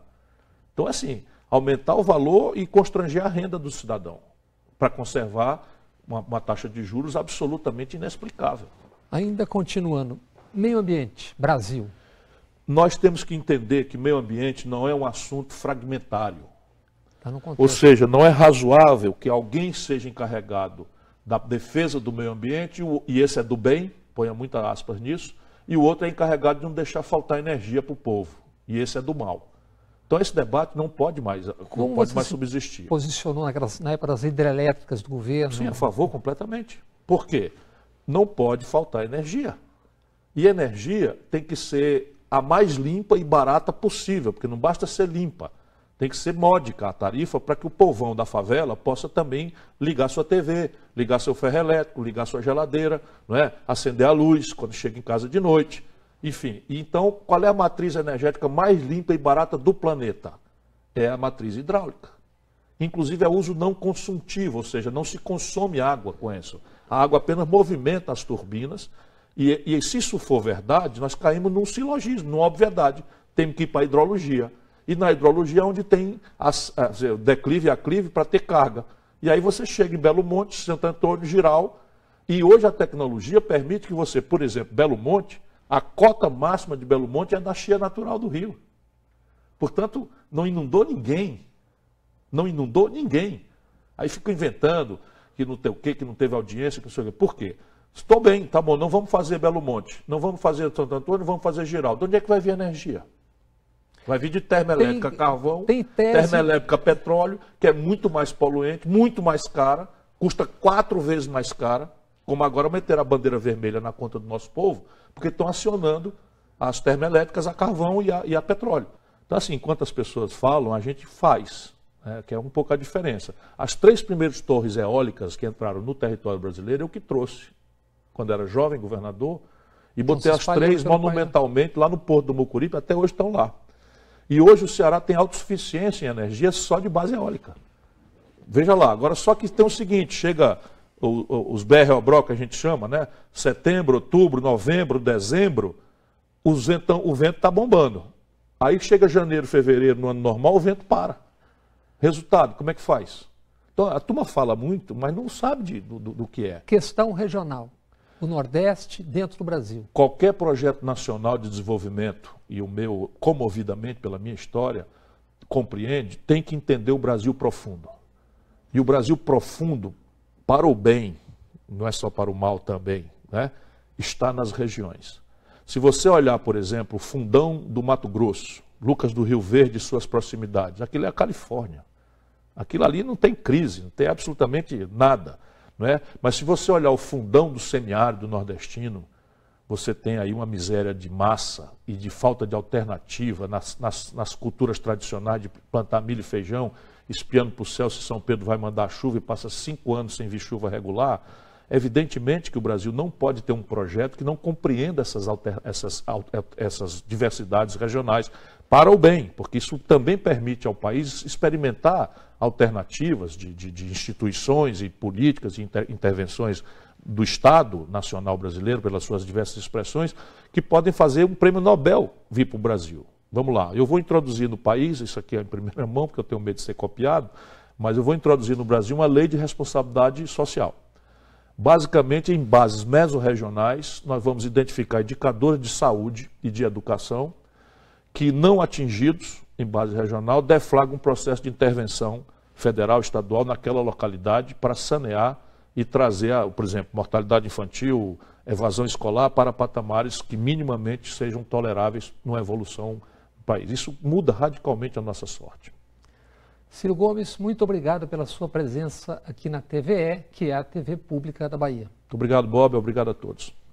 Então, assim, aumentar o valor e constranger a renda do cidadão, para conservar uma taxa de juros absolutamente inexplicável. Ainda continuando, meio ambiente, Brasil. Nós temos que entender que meio ambiente não é um assunto fragmentário. Tá no contexto. Ou seja, não é razoável que alguém seja encarregado da defesa do meio ambiente, e esse é do bem, ponha muitas aspas nisso, e o outro é encarregado de não deixar faltar energia para o povo, e esse é do mal. Então esse debate não pode mais subsistir. Posicionou na época das hidrelétricas do governo? Sim, a favor completamente. Por quê? Não pode faltar energia. E energia tem que ser a mais limpa e barata possível, porque não basta ser limpa. Tem que ser módica a tarifa para que o povão da favela possa também ligar sua TV, ligar seu ferro elétrico, ligar sua geladeira, não é? Acender a luz quando chega em casa de noite. Enfim, então qual é a matriz energética mais limpa e barata do planeta? É a matriz hidráulica. Inclusive é uso não consultivo, ou seja, não se consome água com isso. A água apenas movimenta as turbinas e se isso for verdade, nós caímos num silogismo, numa obviedade. Temos que ir para a hidrologia. E na hidrologia é onde tem declive e aclive para ter carga. E aí você chega em Belo Monte, Santo Antônio, Giral, e hoje a tecnologia permite que você, por exemplo, Belo Monte, a cota máxima de Belo Monte é da chia natural do rio. Portanto, não inundou ninguém. Não inundou ninguém. Aí ficam inventando que não tem o quê, que não teve audiência, que não sei o quê. Por quê? Estou bem, tá bom, não vamos fazer Belo Monte, não vamos fazer Santo Antônio, vamos fazer Giral. De onde é que vai vir energia? Vai vir de termoelétrica carvão, termoelétrica petróleo, que é muito mais poluente, muito mais cara, custa 4 vezes mais cara, como agora meter a bandeira vermelha na conta do nosso povo, porque estão acionando as termoelétricas a carvão e a petróleo. Então, assim, enquanto as pessoas falam, a gente faz, né, que é um pouco a diferença. As 3 primeiras torres eólicas que entraram no território brasileiro, eu que trouxe, quando era jovem governador, e botei as 3 monumentalmente lá no Porto do Mucuripe, até hoje estão lá. E hoje o Ceará tem autossuficiência em energia só de base eólica. Veja lá, agora só que tem o seguinte, chega os BR-OBRO que a gente chama, né? Setembro, outubro, novembro, dezembro, o vento está bombando. Aí chega janeiro, fevereiro, no ano normal, o vento para. Resultado, como é que faz? Então a turma fala muito, mas não sabe do que é. Questão regional. O Nordeste dentro do Brasil. Qualquer projeto nacional de desenvolvimento, e o meu, comovidamente pela minha história, compreende, tem que entender o Brasil profundo. E o Brasil profundo, para o bem, não é só para o mal também, né, está nas regiões. Se você olhar, por exemplo, o Fundão do Mato Grosso, Lucas do Rio Verde e suas proximidades, aquilo é a Califórnia. Aquilo ali não tem crise, não tem absolutamente nada. Não é? Mas se você olhar o fundão do semiárido nordestino, você tem aí uma miséria de massa e de falta de alternativa nas culturas tradicionais de plantar milho e feijão, espiando para o céu se São Pedro vai mandar chuva e passa 5 anos sem vir chuva regular. Evidentemente que o Brasil não pode ter um projeto que não compreenda essas diversidades regionais para o bem, porque isso também permite ao país experimentar alternativas de instituições e políticas e intervenções do Estado Nacional Brasileiro, pelas suas diversas expressões, que podem fazer um prêmio Nobel vir para o Brasil. Vamos lá, eu vou introduzir no país, isso aqui é em primeira mão, porque eu tenho medo de ser copiado, mas eu vou introduzir no Brasil uma lei de responsabilidade social. Basicamente, em bases mesorregionais, nós vamos identificar indicadores de saúde e de educação que, não atingidos em base regional, deflagram um processo de intervenção federal, estadual, naquela localidade para sanear e trazer, por exemplo, mortalidade infantil, evasão escolar para patamares que minimamente sejam toleráveis numa evolução do país. Isso muda radicalmente a nossa sorte. Ciro Gomes, muito obrigado pela sua presença aqui na TVE, que é a TV Pública da Bahia. Muito obrigado, Bob. Obrigado a todos.